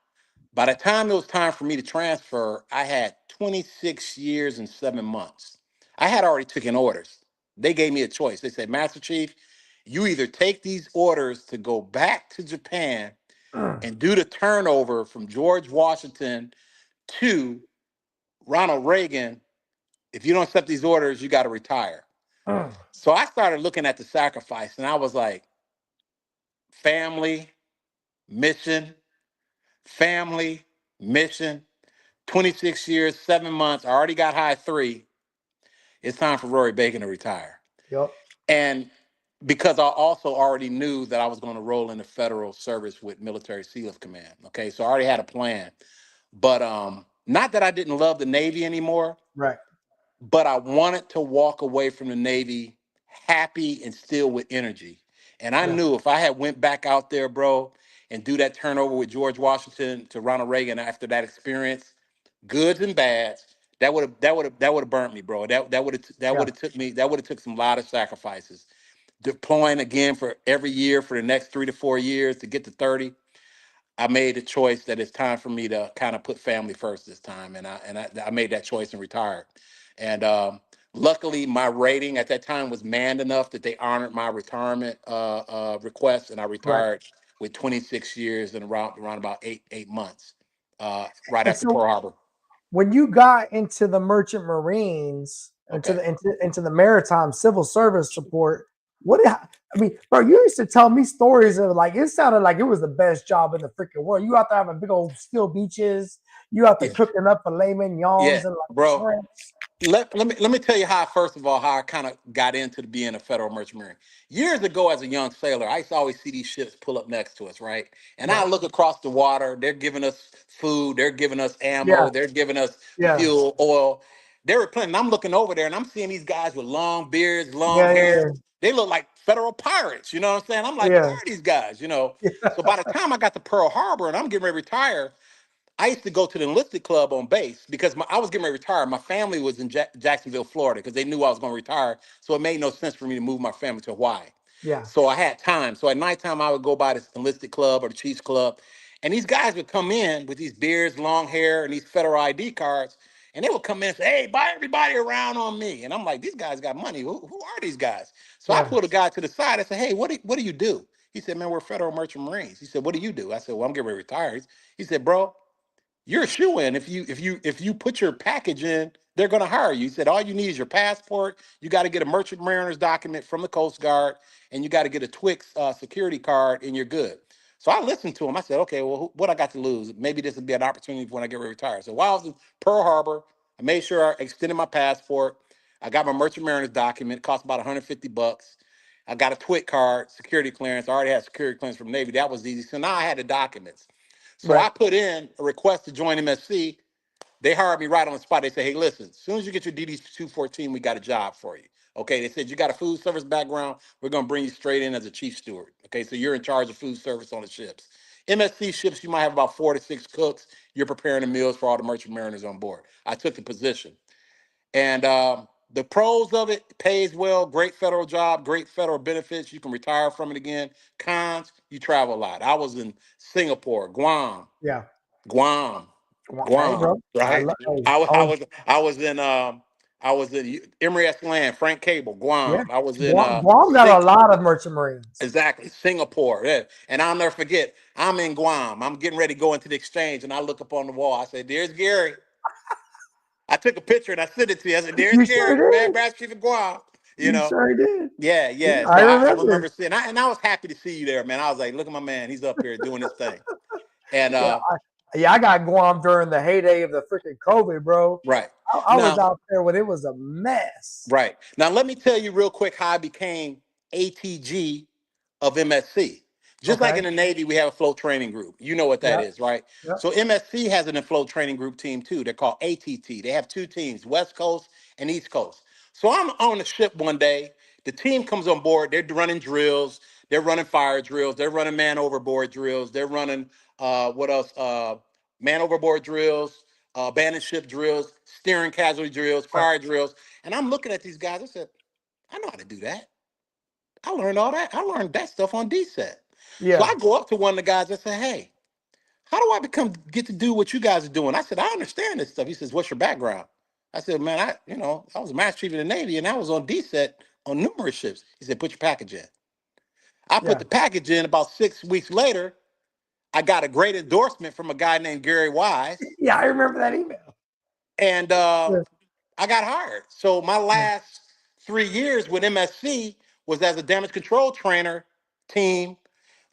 by the time it was time for me to transfer, I had 26 years and 7 months. I had already taken orders. They gave me a choice. They said, Master Chief, you either take these orders to go back to Japan Mm, and do the turnover from George Washington to Ronald Reagan. If you don't accept these orders, you got to retire. mm, So I started looking at the sacrifice and I was like, family, mission, family, mission, 26 years, 7 months. I already got high three. It's time for Rory Bacon to retire. yep. And because I also already knew that I was going to roll into federal service with Military Sealift Command. Okay. So I already had a plan. But not that I didn't love the Navy anymore, Right. but I wanted to walk away from the Navy happy and still with energy. And I Yeah. knew if I had went back out there, bro, and do that turnover with George Washington to Ronald Reagan after that experience, goods and bads, that would have burnt me, bro. That Yeah. would have took me. That would have took some lot of sacrifices. Deploying again for every year for the next 3 to 4 years to get to 30. I made a choice that it's time for me to kind of put family first this time, and I made that choice and retired. And luckily, my rating at that time was manned enough that they honored my retirement request, and I Right. retired with 26 years and around about eight months, right And after so Pearl Harbor. when you got into the Merchant Marines, Okay. into the maritime civil service support, I mean, bro, you used to tell me stories of like it sounded like it was the best job in the freaking world. You out there having big old steel beaches, you out there Yeah, cooking up filet mignons yeah, and like bro. shrimps. Let me tell you how first of all how I kind of got into being a federal merchant marine. Years ago, as a young sailor, I used to always see these ships pull up next to us, right? And I Right. look across the water. They're giving us food. They're giving us Yeah. ammo. They're giving us Yeah. fuel, oil. They're replenishing. I'm looking over there and I'm seeing these guys with long beards, long Yeah. hair. Yeah. They look like federal pirates. You know what I'm saying? I'm like, who Yeah. are these guys? Yeah. So by the time I got to Pearl Harbor and I'm getting ready to retire, I used to go to the enlisted club on base because I was getting ready to retire. My family was in Jacksonville, Florida, because they knew I was going to retire. So it made no sense for me to move my family to Hawaii. Yeah. So I had time. So at nighttime, I would go by this enlisted club or the Chiefs Club. And these guys would come in with these beards, long hair, and these federal ID cards. And they would come in and say, hey, buy everybody around on me. And I'm like, these guys got money. Who are these guys? So I Yeah. pulled a guy to the side. I said, hey, what do you do? He said, man, we're Federal Merchant Marines. He said, what do you do? I said, well, I'm getting ready to retire. He said, bro, you're a shoe in. If you put your package in, they're going to hire you. He said all you need is your passport. You got to get a merchant mariner's document from the Coast Guard, and you got to get a Twix security card, and you're good. So I listened to him. I said, okay, well, what I got to lose? Maybe this would be an opportunity when I get retired. So while I was in Pearl Harbor, I made sure I extended my passport. I got my merchant mariner's document. It cost about 150 bucks. I got a Twix card, security clearance. I already had security clearance from Navy. That was easy. So now I had the documents. So Right. I put in a request to join MSC. They hired me right on the spot. They said, hey, listen, as soon as you get your DD 214, we got a job for you. Okay, they said, you got a food service background. We're going to bring you straight in as a chief steward. Okay, so you're in charge of food service on the ships. MSC ships, you might have about 4 to 6 cooks. You're preparing the meals for all the merchant mariners on board. I took the position. And the pros of it, pays well, great federal job, great federal benefits. You can retire from it again. Cons, you travel a lot. I was in Singapore, Yeah. Guam, Hey, Guam, bro. I right? love. Hey, I was in Emery S. Land, Frank Cable, yeah. Guam. I was in Guam got a lot of merchant marines. exactly Singapore. Yeah. And I'll never forget, I'm in Guam. I'm getting ready to go into the exchange, and I look up on the wall. I say, "There's Gary." I took a picture and I sent it to you. I said, "There's You Gary, sure the man, did. Master Chief of Guam." You You know. sure did. Yeah, Yeah, yeah. I So I remember. remember seeing, and I was happy to see you there, man. I was like, look at my man. He's up here doing his thing. And Yeah, I got Guam during the heyday of the freaking COVID, bro. right I was now, out there when it was a mess. right now, let me tell you real quick how I became ATG of MSC. Just like Okay. in the Navy, we have a float training group. You know what that Yep. is, right? Yep. So MSC has an float training group team too. They're called ATT. They have two teams, West Coast and East Coast. So I'm on the ship one day. The team comes on board. They're running drills. They're running fire drills. They're running man overboard drills. They're running what else? Man overboard drills, abandoned ship drills, steering casualty drills, Right. fire drills. And I'm looking at these guys. I said, I know how to do that. I learned all that. I learned that stuff on DSET. So Yeah. I go up to one of the guys and say, "Hey, how do I get to do what you guys are doing?" I said, "I understand this stuff." He says, "What's your background?" I said, "Man, I was a master chief in the Navy and I was on DSET on numerous ships." He said, "Put your package in." I put Yeah. the package in. About 6 weeks later, I got a great endorsement from a guy named Gary Wise, Yeah, I remember that email. and Yeah. I got hired. So my Yeah. last 3 years with MSC was as a damage control trainer team,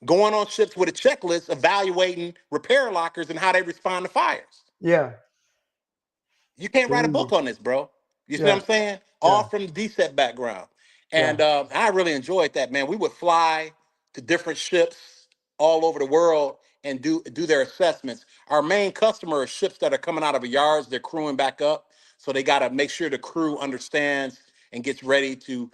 going on ships with a checklist, evaluating repair lockers and how they respond to fires. Yeah. You can't write a book Jeez. on this, bro. You see what Yeah. I'm saying? All Yeah. from the DSET background. Yeah. And I really enjoyed that, man. We would fly to different ships all over the world and do their assessments. Our main customer is ships that are coming out of the yards, they're crewing back up. So they got to make sure the crew understands and gets ready to,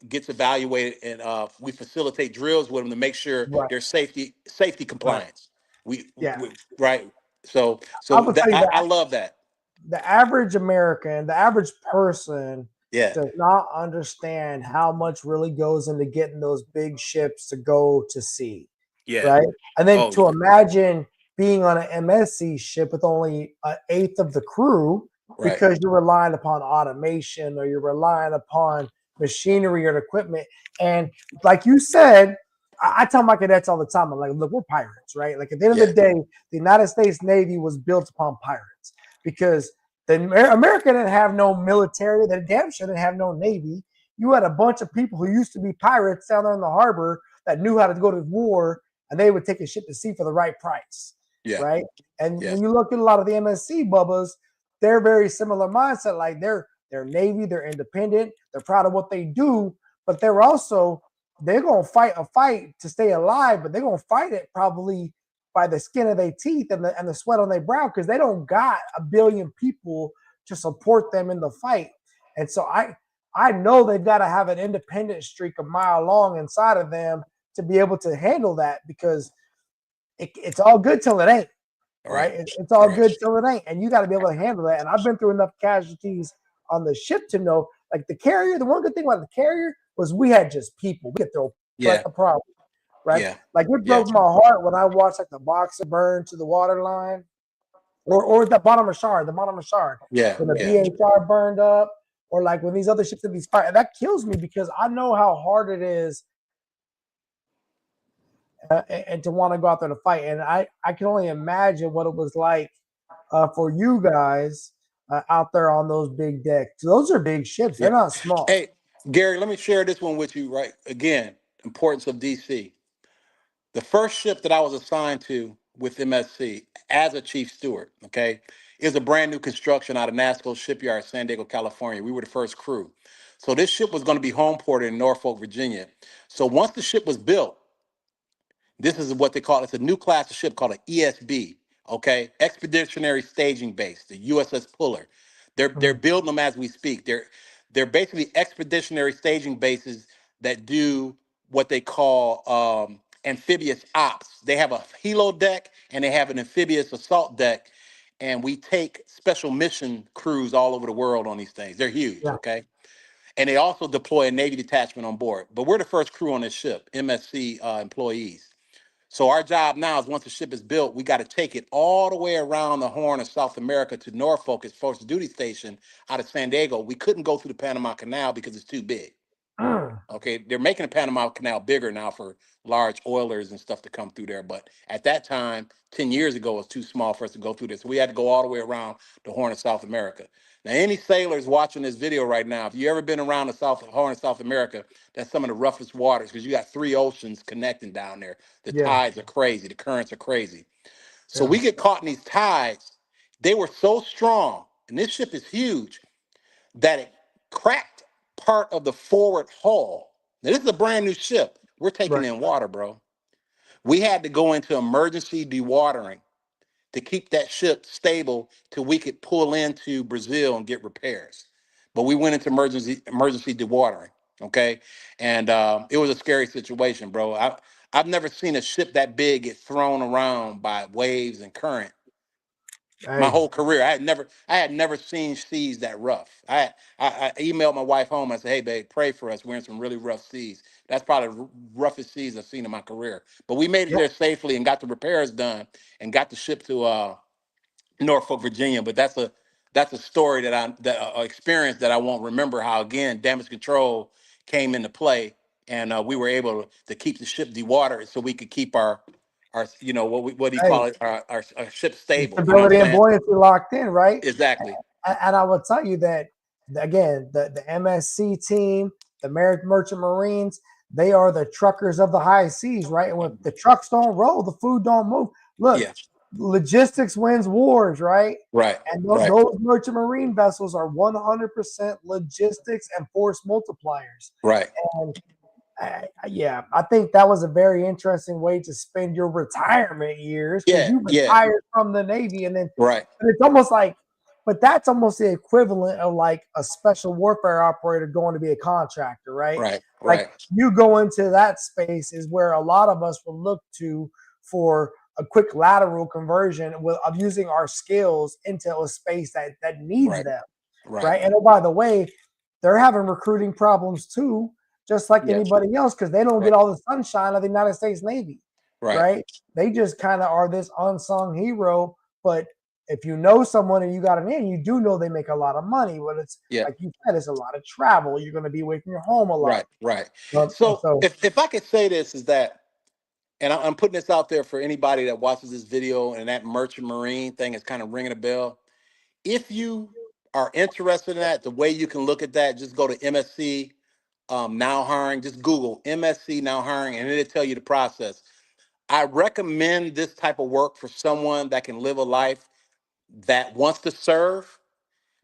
gets evaluated. And we facilitate drills with them to make sure Right. their safety Right. compliance. Yeah. We right. So I so would that say I that love that. the average American, the average person Yeah. does not understand how much really goes into getting those big ships to go to sea, Yeah. right? And then Oh to yeah. imagine being on an MSC ship with only an eighth of the crew Right. because you're relying upon automation or you're relying upon machinery or equipment. And like you said, I tell my cadets all the time, I'm like, look, we're pirates, right? Like at the end of Yeah. the day, the United States Navy was built upon pirates because America didn't have no military. They damn sure didn't have no navy. You had a bunch of people who used to be pirates down there in the harbor that knew how to go to war, and they would take a ship to sea for the right price, Yeah. right? And Yeah. when you look at a lot of the MSC bubbas, they're very similar mindset. Like they're Navy, they're independent, they're proud of what they do, but they're gonna fight a fight to stay alive, but they're gonna fight it probably by the skin of their teeth and the sweat on their brow because they don't got a billion people to support them in the fight. And so I know they've got to have an independent streak a mile long inside of them to be able to handle that because it's all good till it ain't, All right? right. It's all All right. good till it ain't, and you got to be able to handle that. And I've been through enough casualties on the ship to know, like the carrier. The one good thing about the carrier was we had just people. We could throw like Yeah. a problem, right? Yeah. Like it Yeah. broke my heart when I watched like the boxer burn to the water line, or the bottom of Shard, Yeah. when the Yeah. BHR burned up, or like when these other ships in these fire. That kills me because I know how hard it is and to want to go out there to fight. And I can only imagine what it was like for you guys out there on those big decks. Those are big ships. Yeah. They're not small. Hey, Gary, let me share this one with you, right? Again, importance of DC. The first ship that I was assigned to with MSC as a chief steward, okay, is a brand new construction out of NASCO Shipyard, San Diego, California. We were the first crew. So this ship was going to be home ported in Norfolk, Virginia. So once the ship was built, this is what they call it. It's a new class of ship called an ESB, okay? Expeditionary Staging Base, the USS Puller. They're Mhm. building them as we speak. They're basically expeditionary staging bases that do what they call amphibious ops. They have a helo deck and they have an amphibious assault deck, and we take special mission crews all over the world on these things. They're huge, Yeah. okay? And they also deploy a Navy detachment on board. But we're the first crew on this ship, MSC employees. So our job now is once the ship is built, we got to take it all the way around the Horn of South America to Norfolk, its force duty station out of San Diego. We couldn't go through the Panama Canal because it's too big. Mm. Okay, they're making the Panama Canal bigger now for large oilers and stuff to come through there. But at that time, 10 years ago, it was too small for us to go through this. So we had to go all the way around the Horn of South America. Now, any sailors watching this video right now, if you ever been around the Horn of South America, that's some of the roughest waters because you got 3 oceans connecting down there. The Yeah, tides are crazy, the currents are crazy. So yeah, we get caught in these tides. They were so strong, and this ship is huge, that it cracked part of the forward hull. Now, this is a brand new ship. We're taking right. in water, bro. We had to go into emergency dewatering to keep that ship stable till we could pull into Brazil and get repairs. But we went into emergency dewatering, okay? And it was a scary situation, bro. I've never seen a ship that big get thrown around by waves and current my Hey, whole career. I had never seen seas that rough. I emailed my wife home. I said, "Hey, babe, pray for us. We're in some really rough seas." That's probably the roughest seas I've seen in my career. But we made it yeah, there safely and got the repairs done and got the ship to Norfolk, Virginia. But that's a story that experience that I won't remember. How again damage control came into play, and we were able to keep the ship dewatered so we could keep our what do you hey, call it, our ship the stable. You know what stability I'm and saying? buoyancy locked in, right? Exactly. And I will tell you that again, the MSC team, the Merchant Marines, they are the truckers of the high seas, right? And when the trucks don't roll, the food don't move. Look, Yeah. logistics wins wars, right? Right. And Right. those merchant marine vessels are 100% logistics and force multipliers. Right. And yeah, I think that was a very interesting way to spend your retirement years because Yeah. you Yeah. retired from the Navy, and then Right. but it's almost like, but that's almost the equivalent of like a special warfare operator going to be a contractor, right? Right. Like Right. you go into that space is where a lot of us will look to for a quick lateral conversion of using our skills into a space that needs Right. them, Right. right? And oh, by the way, they're having recruiting problems too, just like Yes. anybody else, because they don't get Right. all the sunshine of the United States Navy, Right. right? They just kind of are this unsung hero. But if you know someone and you got an in, you do know they make a lot of money. But it's Yeah. like you said, it's a lot of travel. You're going to be away from your home a lot. Right. Right. And So so, if I could say this is that, and I'm putting this out there for anybody that watches this video and that merchant marine thing is kind of ringing a bell. If you are interested in that, the way you can look at that, just go to MSC now hiring. Just Google MSC now hiring, and it'll tell you the process. I recommend this type of work for someone that can live a life that wants to serve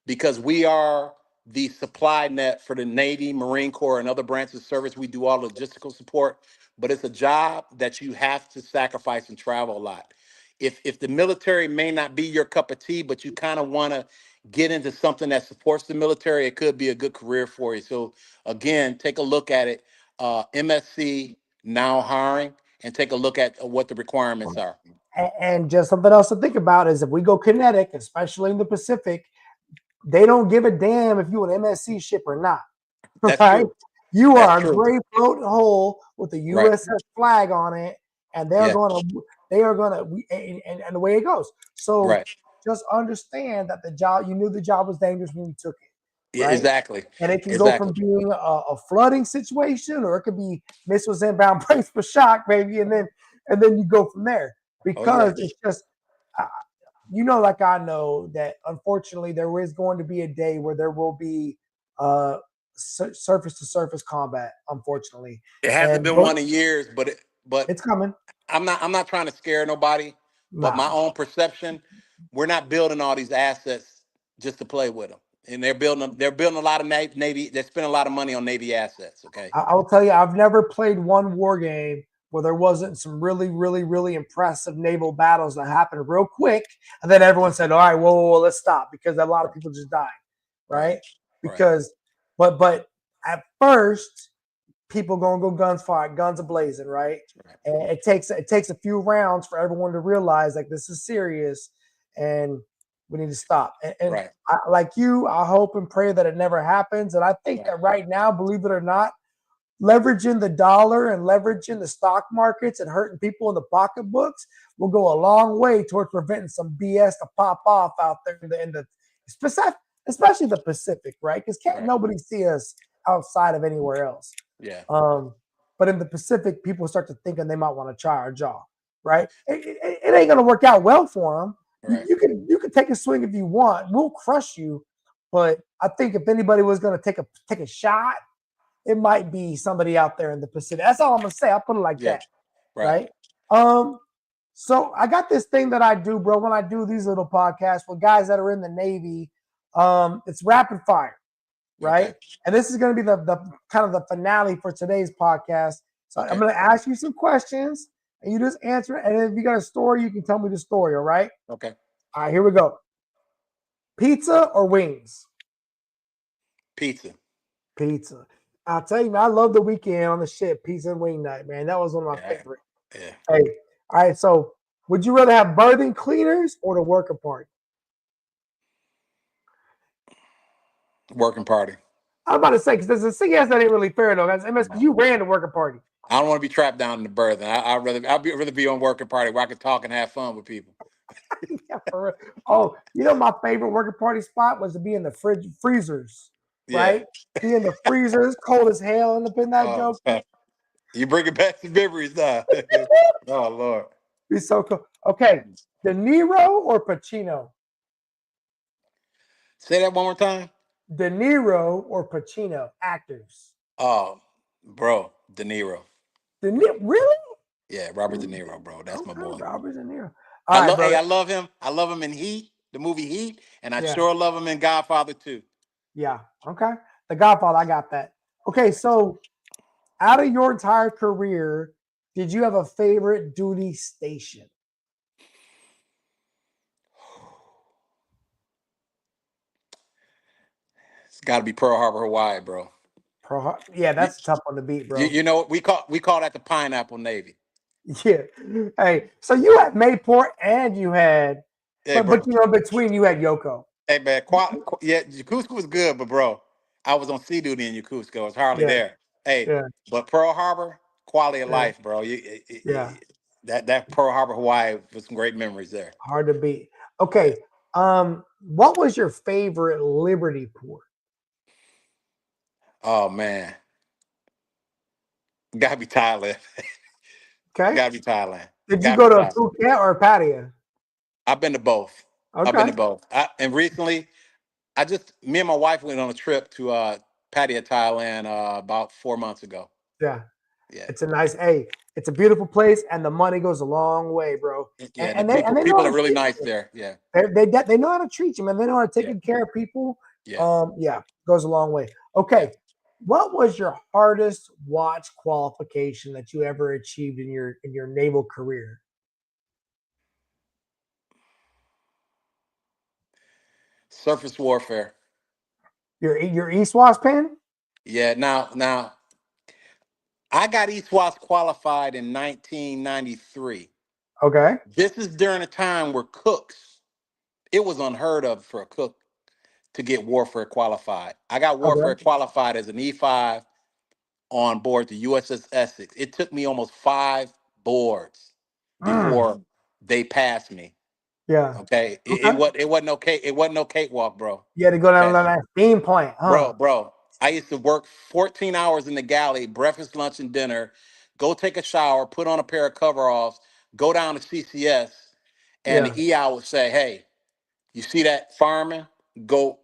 because we are the supply net for the Navy, Marine Corps, and other branches of service. We do all logistical support, but it's a job that you have to sacrifice and travel a lot. If the military may not be your cup of tea, but you kind of want to get into something that supports the military, it could be a good career for you. So again, take a look at it. MSC now hiring, and take a look at what the requirements are. and just something else to think about is if we go kinetic, especially in the Pacific, they don't give a damn if you an MSC ship or not, That's right? true. You That's are a true. gray floating hole with the Right. USS flag on it, and Yeah. they are gonna, and the way it goes. So Right. just understand that you knew the job was dangerous when you took it, Yeah, right? exactly. And it can go from Exactly. being a flooding situation, or it could be missiles inbound brace for shock, baby, and then you go from there Oh yeah. because it's just, uh, like I know that unfortunately there is going to be a day where there will be surface to surface combat, unfortunately, It hasn't and been one in years, but it's coming. I'm not trying to scare nobody, but my Nah, own perception, we're not building all these assets just to play with them. And they're building a lot of Navy. They spend a lot of money on Navy assets. Okay. I will tell you, I've never played one war game where there wasn't some really, really, really impressive naval battles that happened real quick, and then everyone said, "All right, whoa, let's stop," because a lot of people just died, Right. right? Right. Because, but at first, people gonna go guns fired, guns a blazing, right? Right. And it takes a few rounds for everyone to realize like this is serious, and we need to stop. And Right. like you, I hope and pray that it never happens. And I think Right. that right now, believe it or not, leveraging the dollar and leveraging the stock markets and hurting people in the pocketbooks will go a long way towards preventing some BS to pop off out there in the specific, especially the Pacific, right? Because can't Right. nobody see us outside of anywhere else. Yeah. But in the Pacific, people start to think and they might want to try our jaw, right? It ain't gonna work out well for them. Right. You can take a swing if you want. We'll crush you, but I think if anybody was gonna take a shot, it might be somebody out there in the Pacific. That's all I'm gonna say. I'll put it like Yeah. that, Right. right? So I got this thing that I do, bro. When I do these little podcasts with guys that are in the Navy, it's rapid fire, right? Okay. And this is going to be the kind of the finale for today's podcast. So Okay. I'm going to ask you some questions, and you just answer it. And if you got a story, you can tell me the story. All right. Okay. All right. Here we go. Pizza or wings? Pizza. Pizza. I'll tell you, man, I love the weekend on the ship, pizza and wing night, man. That was one of my Yeah. favorite. Yeah. Hey, all right. So, would you rather have birthing cleaners or the worker party? Working party. I'm about to say because the CS that ain't really fair though. That's MS. No. You ran the worker party. I don't want to be trapped down in the berth. I'd rather be on working party where I can talk and have fun with people. Yeah, for real. Oh, you know my favorite worker party spot was to be in the freezers, Yeah. right? Be in the freezers, cold as hell, and up in that Oh, joke. you bringing back some memories now. Oh Lord. Be so cool. Okay, De Niro or Pacino? Say that one more time. De Niro or Pacino, actors. Oh, bro, De Niro. De Niro, really? Yeah, Robert De Niro, bro. That's my Okay, boy. Robert De Niro. All right, brother. I love him. I love him in Heat, the movie Heat, and I Yeah. sure love him in Godfather too. Yeah. Okay. The Godfather, I got that. Okay, so out of your entire career, did you have a favorite duty station? It's got to be Pearl Harbor, Hawaii, bro. Yeah, You, that's a tough one to beat, bro. you know we call that the Pineapple Navy. Yeah. Hey, so you had Mayport and you had, Hey, but bro. you know, in between you had Yoko. Hey, man. Yeah, Yokosuka was good, but bro, I was on sea duty in Yokosuka. I was hardly Yeah, there. Hey, yeah, but Pearl Harbor, quality of yeah, life, bro. yeah. That Pearl Harbor, Hawaii, was some great memories there. Hard to beat. Yeah. Okay. What was your favorite Liberty port? Oh man, gotta be Thailand. Okay. Gotta be Thailand. Did you Gotta go be to Thailand. Phuket or Pattaya? I've been to both. I've been Okay. to both. And recently, me and my wife went on a trip to Pattaya, Thailand, about 4 months ago. Yeah. Yeah, It's a nice, hey, it's a beautiful place and the money goes a long way, bro. yeah. The And they know people how are to really treat nice you. there. Yeah, They know how to treat you, man. They know how to yeah, take care of people. yeah, Yeah, goes a long way. yeah. Okay. What was your hardest watch qualification that you ever achieved in your naval career? Surface warfare. Your ESWAS pen? Yeah. Now, I got ESWAS qualified in 1993. Okay. This is during a time where cooks. It was unheard of for a cook to get warfare qualified. I got warfare Okay. qualified as an E5 on board the USS Essex. It took me almost 5 boards Mm, before they passed me. yeah. Okay, Okay. it wasn't okay. It wasn't no cakewalk, bro. You had to go down to Okay, that steam plant, huh? bro. I used to work 14 hours in the galley, breakfast, lunch, and dinner. Go take a shower, put on a pair of coveralls, go down to CCS, and Yeah. the EI would say, "Hey, you see that fireman? Go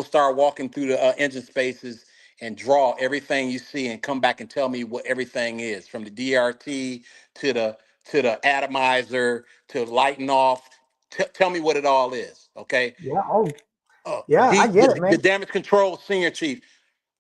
start walking through the engine spaces and draw everything you see and come back and tell me what everything is, from the DRT to the atomizer to lighting off. Tell me what it all is, okay? Yeah. Oh, yeah. I get it, The man. damage control senior chief,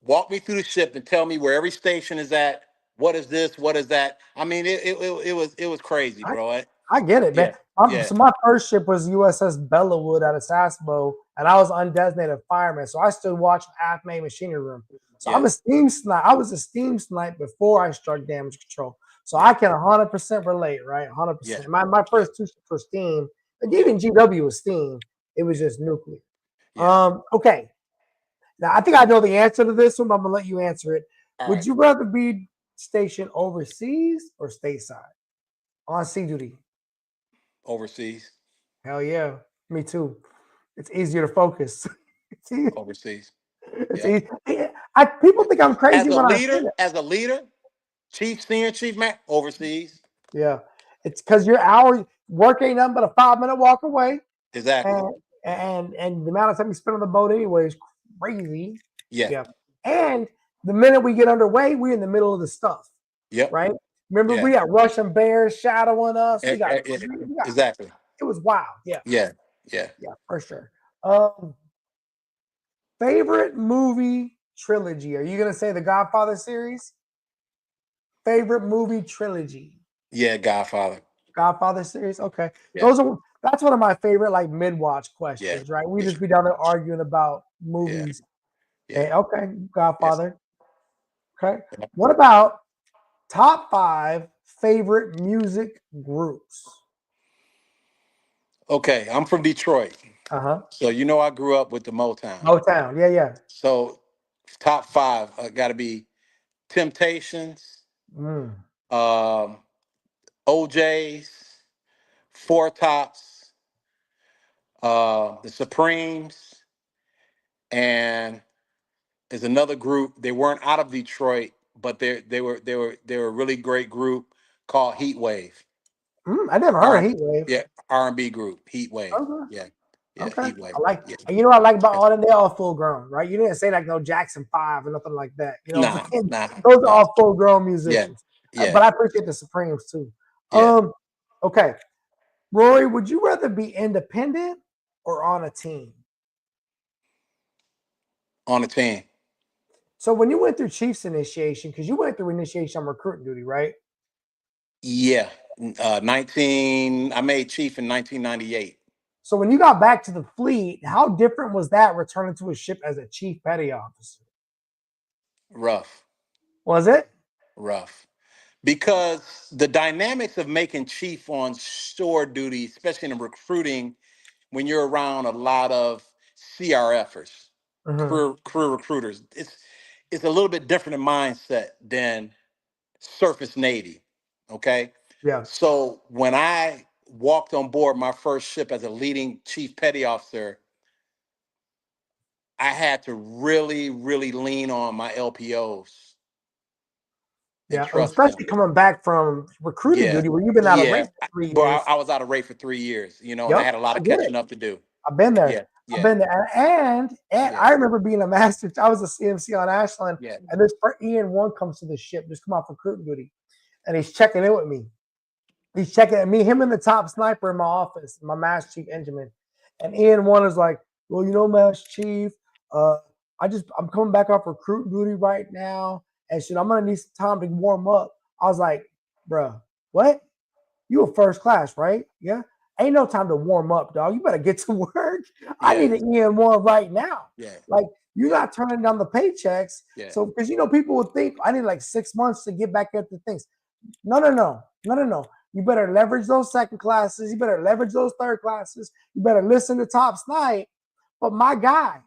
walk me through the ship and tell me where every station is at. What is this? What is that? I mean, it was crazy, I, bro. I get it, man. Yeah, yeah, So my first ship was USS Bellawood out of Sasebo, and I was undesignated fireman. So I stood watching aft main machinery room. So I'm yeah, a steam snipe. I was a steam snipe before I struck damage control. So yeah, I can 100% relate, right? yeah, 100%. My yeah, first two ships were steam, and yeah, even GW was steam. It was just nuclear. yeah. Okay. Now I think I know the answer to this one, but I'm gonna let you answer it. All Would right. you rather be stationed overseas or stateside on sea duty? Overseas. Hell yeah, me too. It's easier to focus. it's easy. Overseas. It's Yeah. easy. People think I'm crazy when I say that. As a leader, chief, senior chief, man, overseas. Yeah, it's because your hour work ain't nothing but a 5 minute walk away, Exactly. and the amount of time you spend on the boat anyway is crazy. Yeah. Yeah, and the minute we get underway, we're in the middle of the stuff, Yep. right? Remember, Yeah. we got Russian bears shadowing us. Exactly. It was wild. Yeah, Yeah. Yeah. yeah, for sure. Favorite movie trilogy? Are you gonna say the Godfather series? Favorite movie trilogy? Yeah. Godfather. Godfather series? Okay. Yeah. That's one of my favorite like mid-watch Yeah. questions, right? We Yeah. just be down there arguing about Yeah. movies. Yeah. And okay, Yeah. Godfather. Okay. What about top 5 favorite music groups? Okay. I'm from Detroit. Uh-huh. So, I grew up with the Motown. Motown. Yeah, yeah. So, top 5 got to be Temptations, Mm. um, OJ's, Four Tops, the Supremes, and there's another group. They weren't out of Detroit, but they were a really great group called Heat Wave. I never heard of R Heat Wave. yeah, R&B group, Heat Wave. Okay. Yeah. Yeah, Okay. Heat Wave. I like, Yeah. and you know what I like about all them? They all full grown, right? You didn't say like no Jackson 5 or nothing like that. You know what Nah, I'm saying? nah, Those are nah. all full grown Yeah. musicians. Yeah. But I appreciate the Supremes too. Yeah. Okay. Rory, would you rather be independent or on a team? On the team. So when you went through Chiefs initiation, because you went through initiation on recruiting duty, right? Yeah. I made chief in 1998. So when you got back to the fleet, how different was that returning to a ship as a chief petty officer? Rough. Was it? Rough. Because the dynamics of making chief on shore duty, especially in recruiting, when you're around a lot of CRFers, Mm-hmm. career recruiters, it's a little bit different in mindset than surface Navy. Okay. Yeah. So when I walked on board my first ship as a leading chief petty officer, I had to really, really lean on my LPOs and Yeah. trust them. Especially coming back from recruiting Yeah. duty where you've been out of Yeah. rate for 3 But years. I was out of rate for 3 years, and I Yep. had a lot I of get it. catching up to do. I've been there. Yeah. I've Yeah. been there. And Yeah. I remember being a master. I was a CMC on Ashland. Yeah. And this Ian1 comes to the ship, just come off recruiting duty. And he's checking in with me. He's checking at me, him and the top sniper in my office, my Mass Chief Engineman. And Ian1 is like, well, Mass Chief, I'm coming back off recruiting duty right now. And shit, I'm gonna need some time to warm up. I was like, bruh, what? You a first class, right? Yeah. Ain't no time to warm up, dog. You better get to work. I Yeah. need an EM1 right now. Yeah. Like, you're not turning down the paychecks. Yeah. So, because people would think I need like 6 months to get back into things. No. You better leverage those second classes. You better leverage those third classes. You better listen to Top Snipe. But my guy,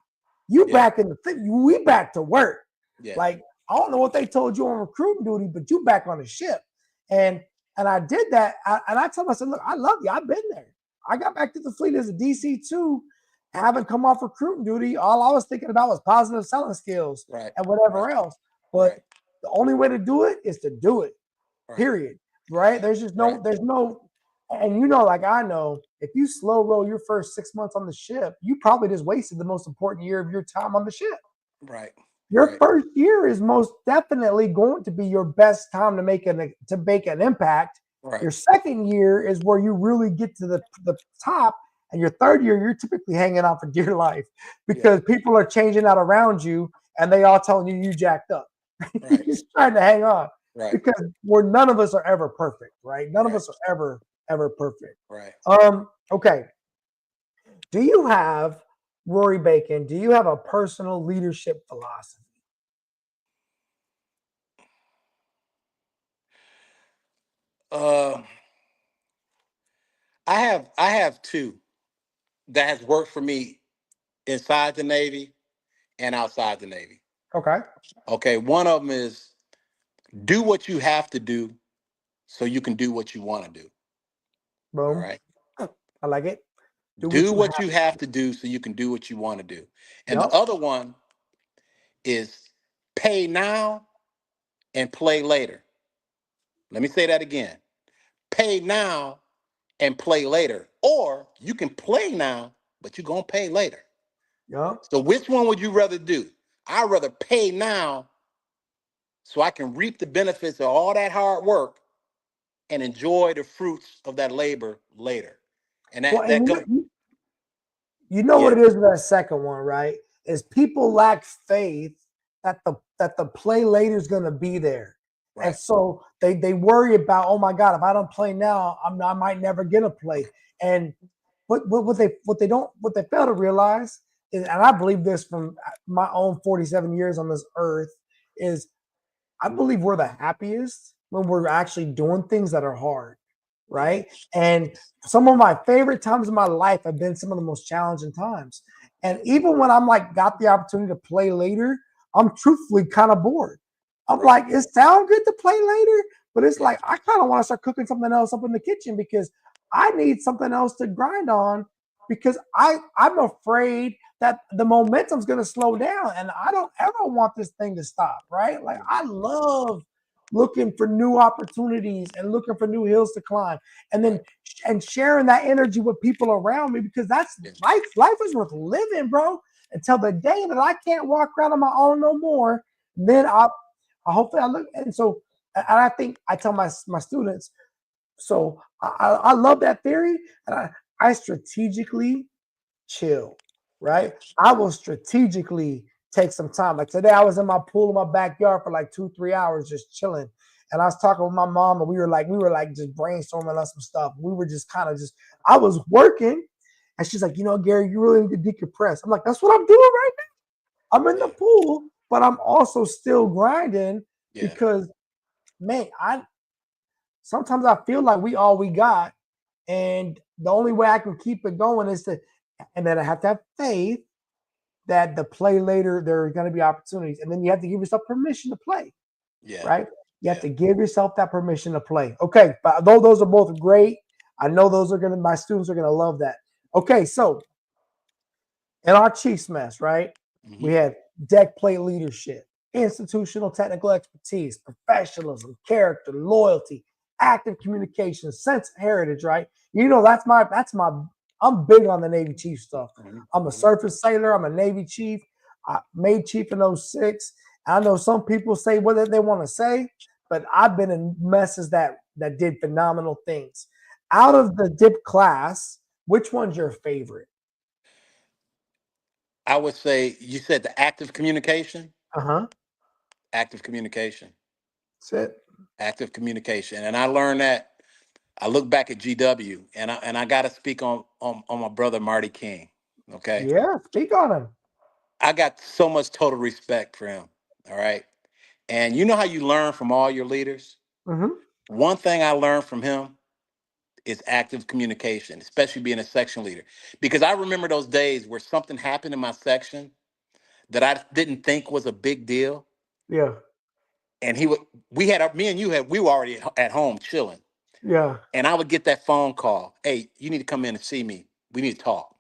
you Yeah. back in the thing. We back to work. Yeah. Like, I don't know what they told you on recruiting duty, but you back on the ship. And I did that. And I told myself, look, I love you. I've been there. I got back to the fleet as a DC2, haven't come off recruiting duty. All I was thinking about was positive selling skills Right. and whatever Right. else. But Right. the only way to do it is to do it, Right. period. Right? There's just no, Right. there's no, and like I know, if you slow roll your first 6 months on the ship, you probably just wasted the most important year of your time on the ship. Right. Your Right. first year is most definitely going to be your best time to make an impact. Right. Your second year is where you really get to the top, and your third year you're typically hanging on for dear life because people are changing out around you, and they all telling you jacked up. Right. You're just trying to hang on Right. because none of us are ever perfect, right? None of Right. us are ever perfect. Right. Okay. Do you have, Rory Bacon? Do you have a personal leadership philosophy? I have two that has worked for me inside the Navy and outside the Navy. Okay. Okay. One of them is do what you have to do so you can do what you want to do. All Boom. right. I like it. Do what you have to do so you can do what you want to do. And the Yep. other one is Pay now and play later. Let me say that again. Pay now and play later. Or you can play now, but you're going to pay later. Yup. So which one would you rather do? I'd rather pay now so I can reap the benefits of all that hard work and enjoy the fruits of that labor later. And Well, that and goes, you know what yeah, it is with that second one, right? Is people lack faith that the play later is going to be there, and right. so they worry about, oh my God, if I don't play now, I might never get a play. And what they fail to realize is, and I believe this from my own 47 years on this earth, is I believe we're the happiest when we're actually doing things that are hard, Yeah. right? And some of my favorite times in my life have been some of the most challenging times. And even when I'm like got the opportunity to play later, I'm truthfully kind of bored. I'm Right. like, it sounds good to play later, but it's Yeah. like I kind of want to start cooking something else up in the kitchen because I need something else to grind on because I'm afraid that the momentum's going to slow down and I don't ever want this thing to stop, right? Like Yeah. I love looking for new opportunities and looking for new hills to climb and then Right. and sharing that energy with people around me because that's Yeah. life is worth living, bro, until the day that I can't walk around on my own no more. Then I hopefully I look. And so and I think I tell my students, so I love that theory, and I strategically chill, Yeah. right? I will strategically take some time. Like today, I was in my pool in my backyard for like 2-3 hours just chilling. And I was talking with my mom, and we were like just brainstorming on some stuff. We were just kind of just, I was working, and she's like, Gary, you really need to decompress. I'm like, that's what I'm doing right now. I'm in the Yeah. pool, but I'm also still grinding Yeah. because, man, I sometimes I feel like we all we got, and the only way I can keep it going is to, and then I have to have faith that the play later there are going to be opportunities, and then you have to give yourself permission to play, Yeah. right? You have Yeah. to give yourself that permission to play. Okay, but though those are both great, I know those are gonna my students are gonna love that. Okay, so in our Chiefs mess, right? Hmm. We had deck play leadership, institutional technical expertise, professionalism, character, loyalty, active communication, sense of heritage, right? That's my I'm big on the Navy Chief stuff. Hmm. I'm a surface sailor, I'm a Navy Chief. I made Chief in '06. I know some people say what they want to say, but I've been in messes that did phenomenal things. Out of the dip class, which one's your favorite? I would say you said the active communication, Uh-huh. active communication, That's it. active communication. And I learned that. I look back at GW and I got to speak on my brother Marty King. Okay. Yeah, speak on him. I got so much total respect for him. All right. And you know how you learn from all your leaders? Hmm. One thing I learned from him is active communication, especially being a section leader. Because I remember those days where something happened in my section that I didn't think was a big deal. Yeah, And he would, we had, me and you had, we were already at home chilling. yeah, And I would get that phone call. Hey, you need to come in and see me. We need to talk.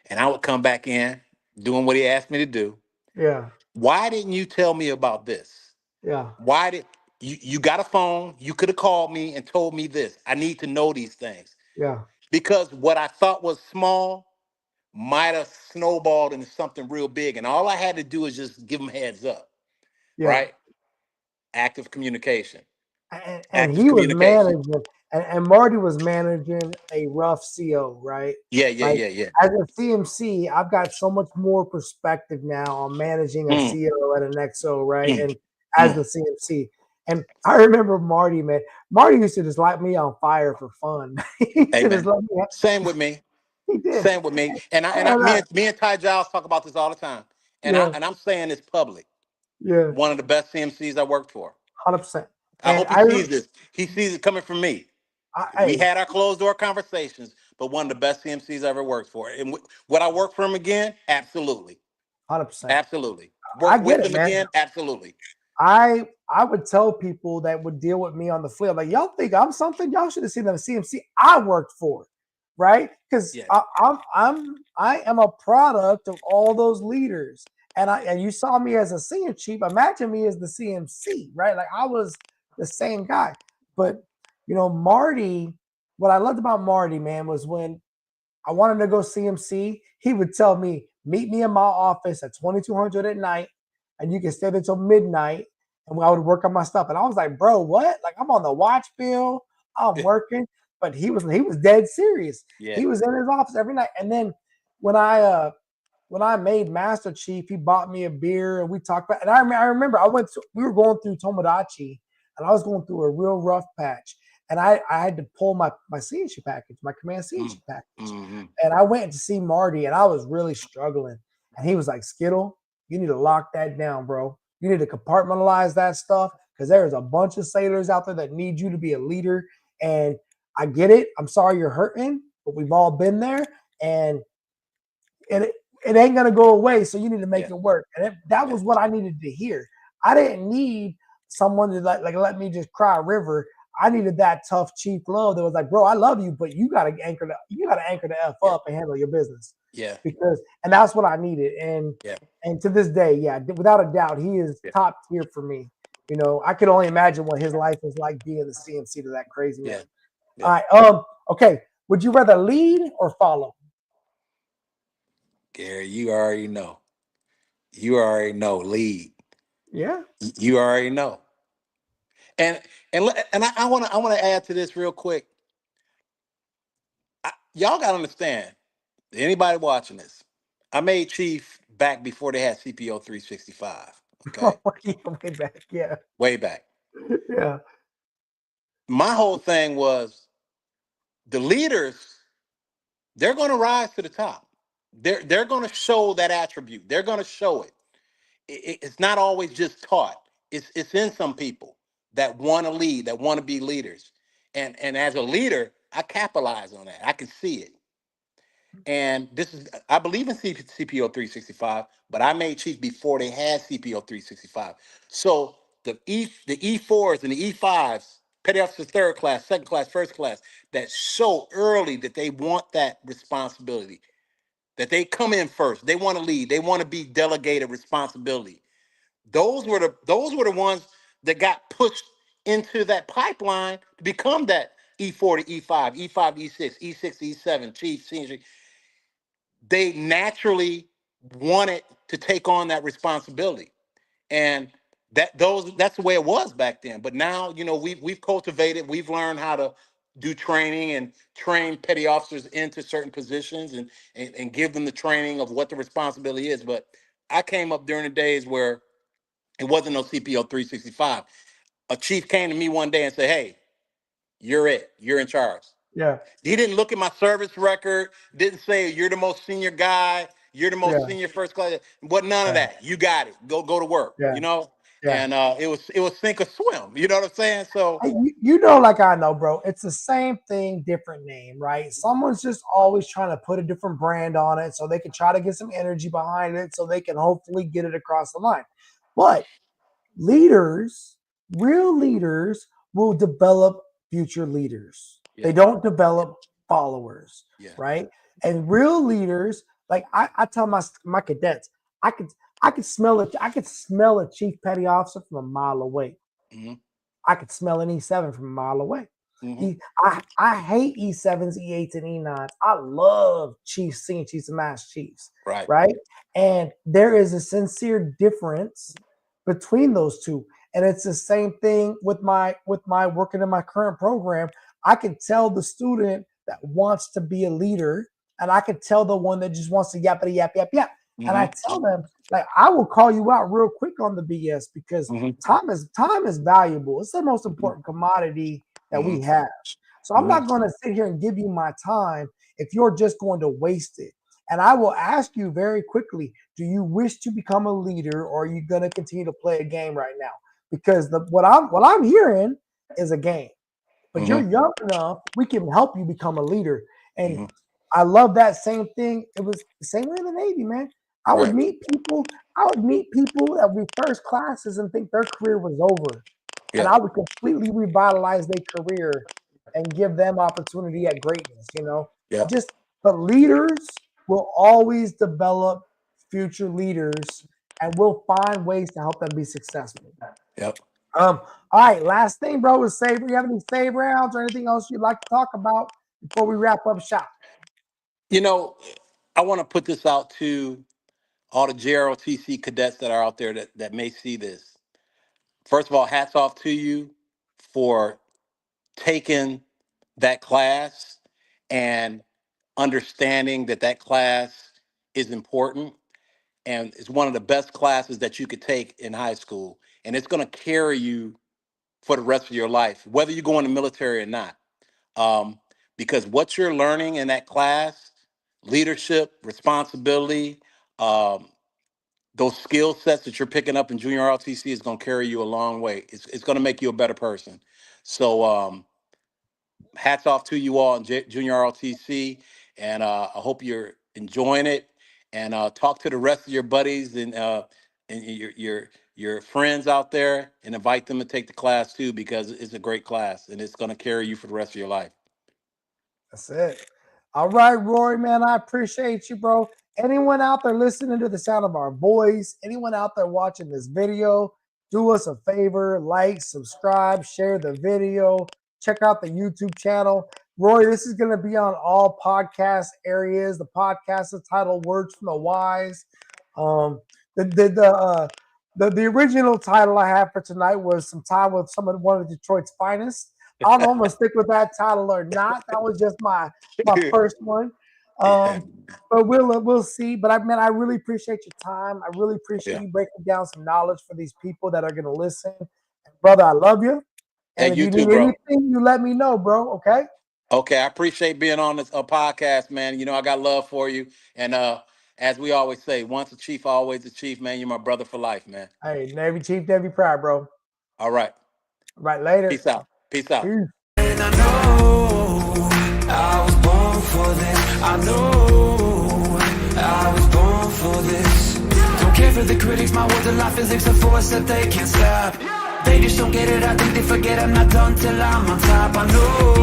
And I would come back in doing what he asked me to do. yeah, Why didn't you tell me about this? yeah, Why did you got a phone? You could have called me and told me this. I need to know these things. yeah, Because what I thought was small might have snowballed into something real big. And all I had to do is just give them heads up, yeah. right? Active communication. And Active he was communication. managing, and Marty was managing a rough CO, right? Yeah, yeah, Like yeah, yeah. as a CMC, I've got so much more perspective now on managing a Mm, CO and an XO, right? mm, And as the mm. CMC. And I remember Marty, man. Marty used to just light me on fire for fun. He used to just Amen. let me. Same with me. He did. Same with me. And Me and Ty Giles talk about this all the time. yeah, And I'm saying this public. yeah, One of the best CMCs I worked for. 100%. I And hope he sees this. He sees it coming from me. We hey, had our closed door conversations, but one of the best CMCs I ever worked for. And would I work for him again? Absolutely. 100%. Absolutely. I Work get with it, him man. again? Absolutely. I would tell people that would deal with me on the flip, like y'all think I'm something. Y'all should have seen the CMC I worked for, right? Because Yeah. I am a product of all those leaders, and you saw me as a senior chief. Imagine me as the CMC, right? Like I was the same guy. But Marty, what I loved about Marty, man, was when I wanted to go CMC, he would tell me, meet me in my office at 2200 at night, and you can stay there till midnight, and I would work on my stuff. And I was like, bro, what? Like I'm on the watch bill, I'm working. But he was dead serious. Yeah. He was in his office every night. And then when I made Master Chief, he bought me a beer and we talked about. And I remember we were going through Tomodachi, and I was going through a real rough patch, and I had to pull my CNC package, my Command CNC package, and I went to see Marty, and I was really struggling, and he was like, Skittle, you need to lock that down, bro. You need to compartmentalize that stuff because there's a bunch of sailors out there that need you to be a leader, and I get it. I'm sorry you're hurting, but we've all been there, and it ain't gonna go away. So you need to make it work. And that was what I needed to hear. I didn't need someone to let me just cry a river. I needed that tough chief love that was like, bro, I love you, but you gotta anchor the F up and handle your business. Yeah. And that's what I needed. And to this day, without a doubt, he is top tier for me. I could only imagine what his life was like being the CMC to that crazy man. All right. Okay. Would you rather lead or follow? Gary, you already know. You already know. Lead. Yeah. You already know. And I want to add to this real quick. Y'all got to understand. Anybody watching this? I made Chief back before they had CPO 365. Okay. Way back. Yeah. Way back. Yeah. My whole thing was the leaders. They're going to rise to the top. They're going to show that attribute. They're going to show it. It's not always just taught. It's in some people that want to lead, that want to be leaders. And as a leader, I capitalize on that. I can see it. And I believe in CPO 365, but I made Chief before they had CPO 365. So the E4s and the E5s, petty officers, third class, second class, first class, that show early that they want that responsibility, that they come in first. They want to lead. They want to be delegated responsibility. Those were the ones that got pushed into that pipeline to become that E4 to E5, E5 to E6, E6 to E7, chief, senior. They naturally wanted to take on that responsibility, and that's the way it was back then. But now, we've cultivated, we've learned how to do training and train petty officers into certain positions and give them the training of what the responsibility is. But I came up during the days where it wasn't no CPO 365. A chief came to me one day and said, hey, you're it. You're in charge. Yeah. He didn't look at my service record, didn't say you're the most senior guy, you're the most senior first class. But none of that. You got it. Go to work. Yeah. And it was sink or swim. You know what I'm saying? So like I know, bro. It's the same thing, different name, right? Someone's just always trying to put a different brand on it so they can try to get some energy behind it so they can hopefully get it across the line. But leaders, real leaders, will develop future leaders. They don't develop followers, right? And real leaders, like I tell my cadets, I could smell it. I could smell a chief petty officer from a mile away. I could smell an E7 from a mile away. I hate E7s, E8s, and E9s. I love chiefs, senior chiefs, and master chiefs. Right. And there is a sincere difference between those two. And it's the same thing with my working in my current program. I can tell the student that wants to be a leader, and I can tell the one that just wants to yappity yap yap yap. And I tell them, like, I will call you out real quick on the BS because time is valuable. It's the most important commodity that we have. So I'm not going to sit here and give you my time if you're just going to waste it. And I will ask you very quickly, do you wish to become a leader, or are you going to continue to play a game right now? Because what I'm hearing is a game. But you're young enough, we can help you become a leader. And I love that same thing. It was the same way in the Navy, man. I would meet people that were first classes and think their career was over. And I would completely revitalize their career and give them opportunity at greatness, But leaders will always develop future leaders and we'll find ways to help them be successful. Yep. All right, last thing, bro, is save. You have any save rounds or anything else you'd like to talk about before we wrap up shop? You know, I want to put this out to all the JROTC cadets that are out there that may see this. First of all, hats off to you for taking that class and understanding that class is important. And it's one of the best classes that you could take in high school. And it's going to carry you for the rest of your life, whether you go in the military or not. Because what you're learning in that class, leadership, responsibility, those skill sets that you're picking up in junior ROTC is going to carry you a long way. It's going to make you a better person. So hats off to you all in junior ROTC, and I hope you're enjoying it. And talk to the rest of your buddies and your friends out there, and invite them to take the class too, because it's a great class and it's going to carry you for the rest of your life. That's it. All right, Rory, man, I appreciate you, bro. Anyone out there listening to the sound of our voice, anyone out there watching this video, do us a favor, like, subscribe, share the video, check out the YouTube channel. Rory, this is going to be on all podcast areas. The podcast is titled Words from the Wise. The original title I have for tonight was Some Time with one of Detroit's Finest. I don't know if I'm gonna stick with that title or not. That was just my first one. But we'll see. But I really appreciate your time. I really appreciate you breaking down some knowledge for these people that are gonna listen. Brother, I love you. And if you need anything, you let me know, bro. Okay. Okay, I appreciate being on this podcast, man. You know, I got love for you. And as we always say, once a chief, always a chief, man. You're my brother for life, man. Hey, Navy Chief, Navy Pride, bro. All right. Right, later. Peace out. Peace out. Peace. And I know I was born for this. I know I was born for this. Don't care for the critics, my words are like physics, a force that they can't stop. They just don't get it, I think they forget I'm not done till I'm on top. I know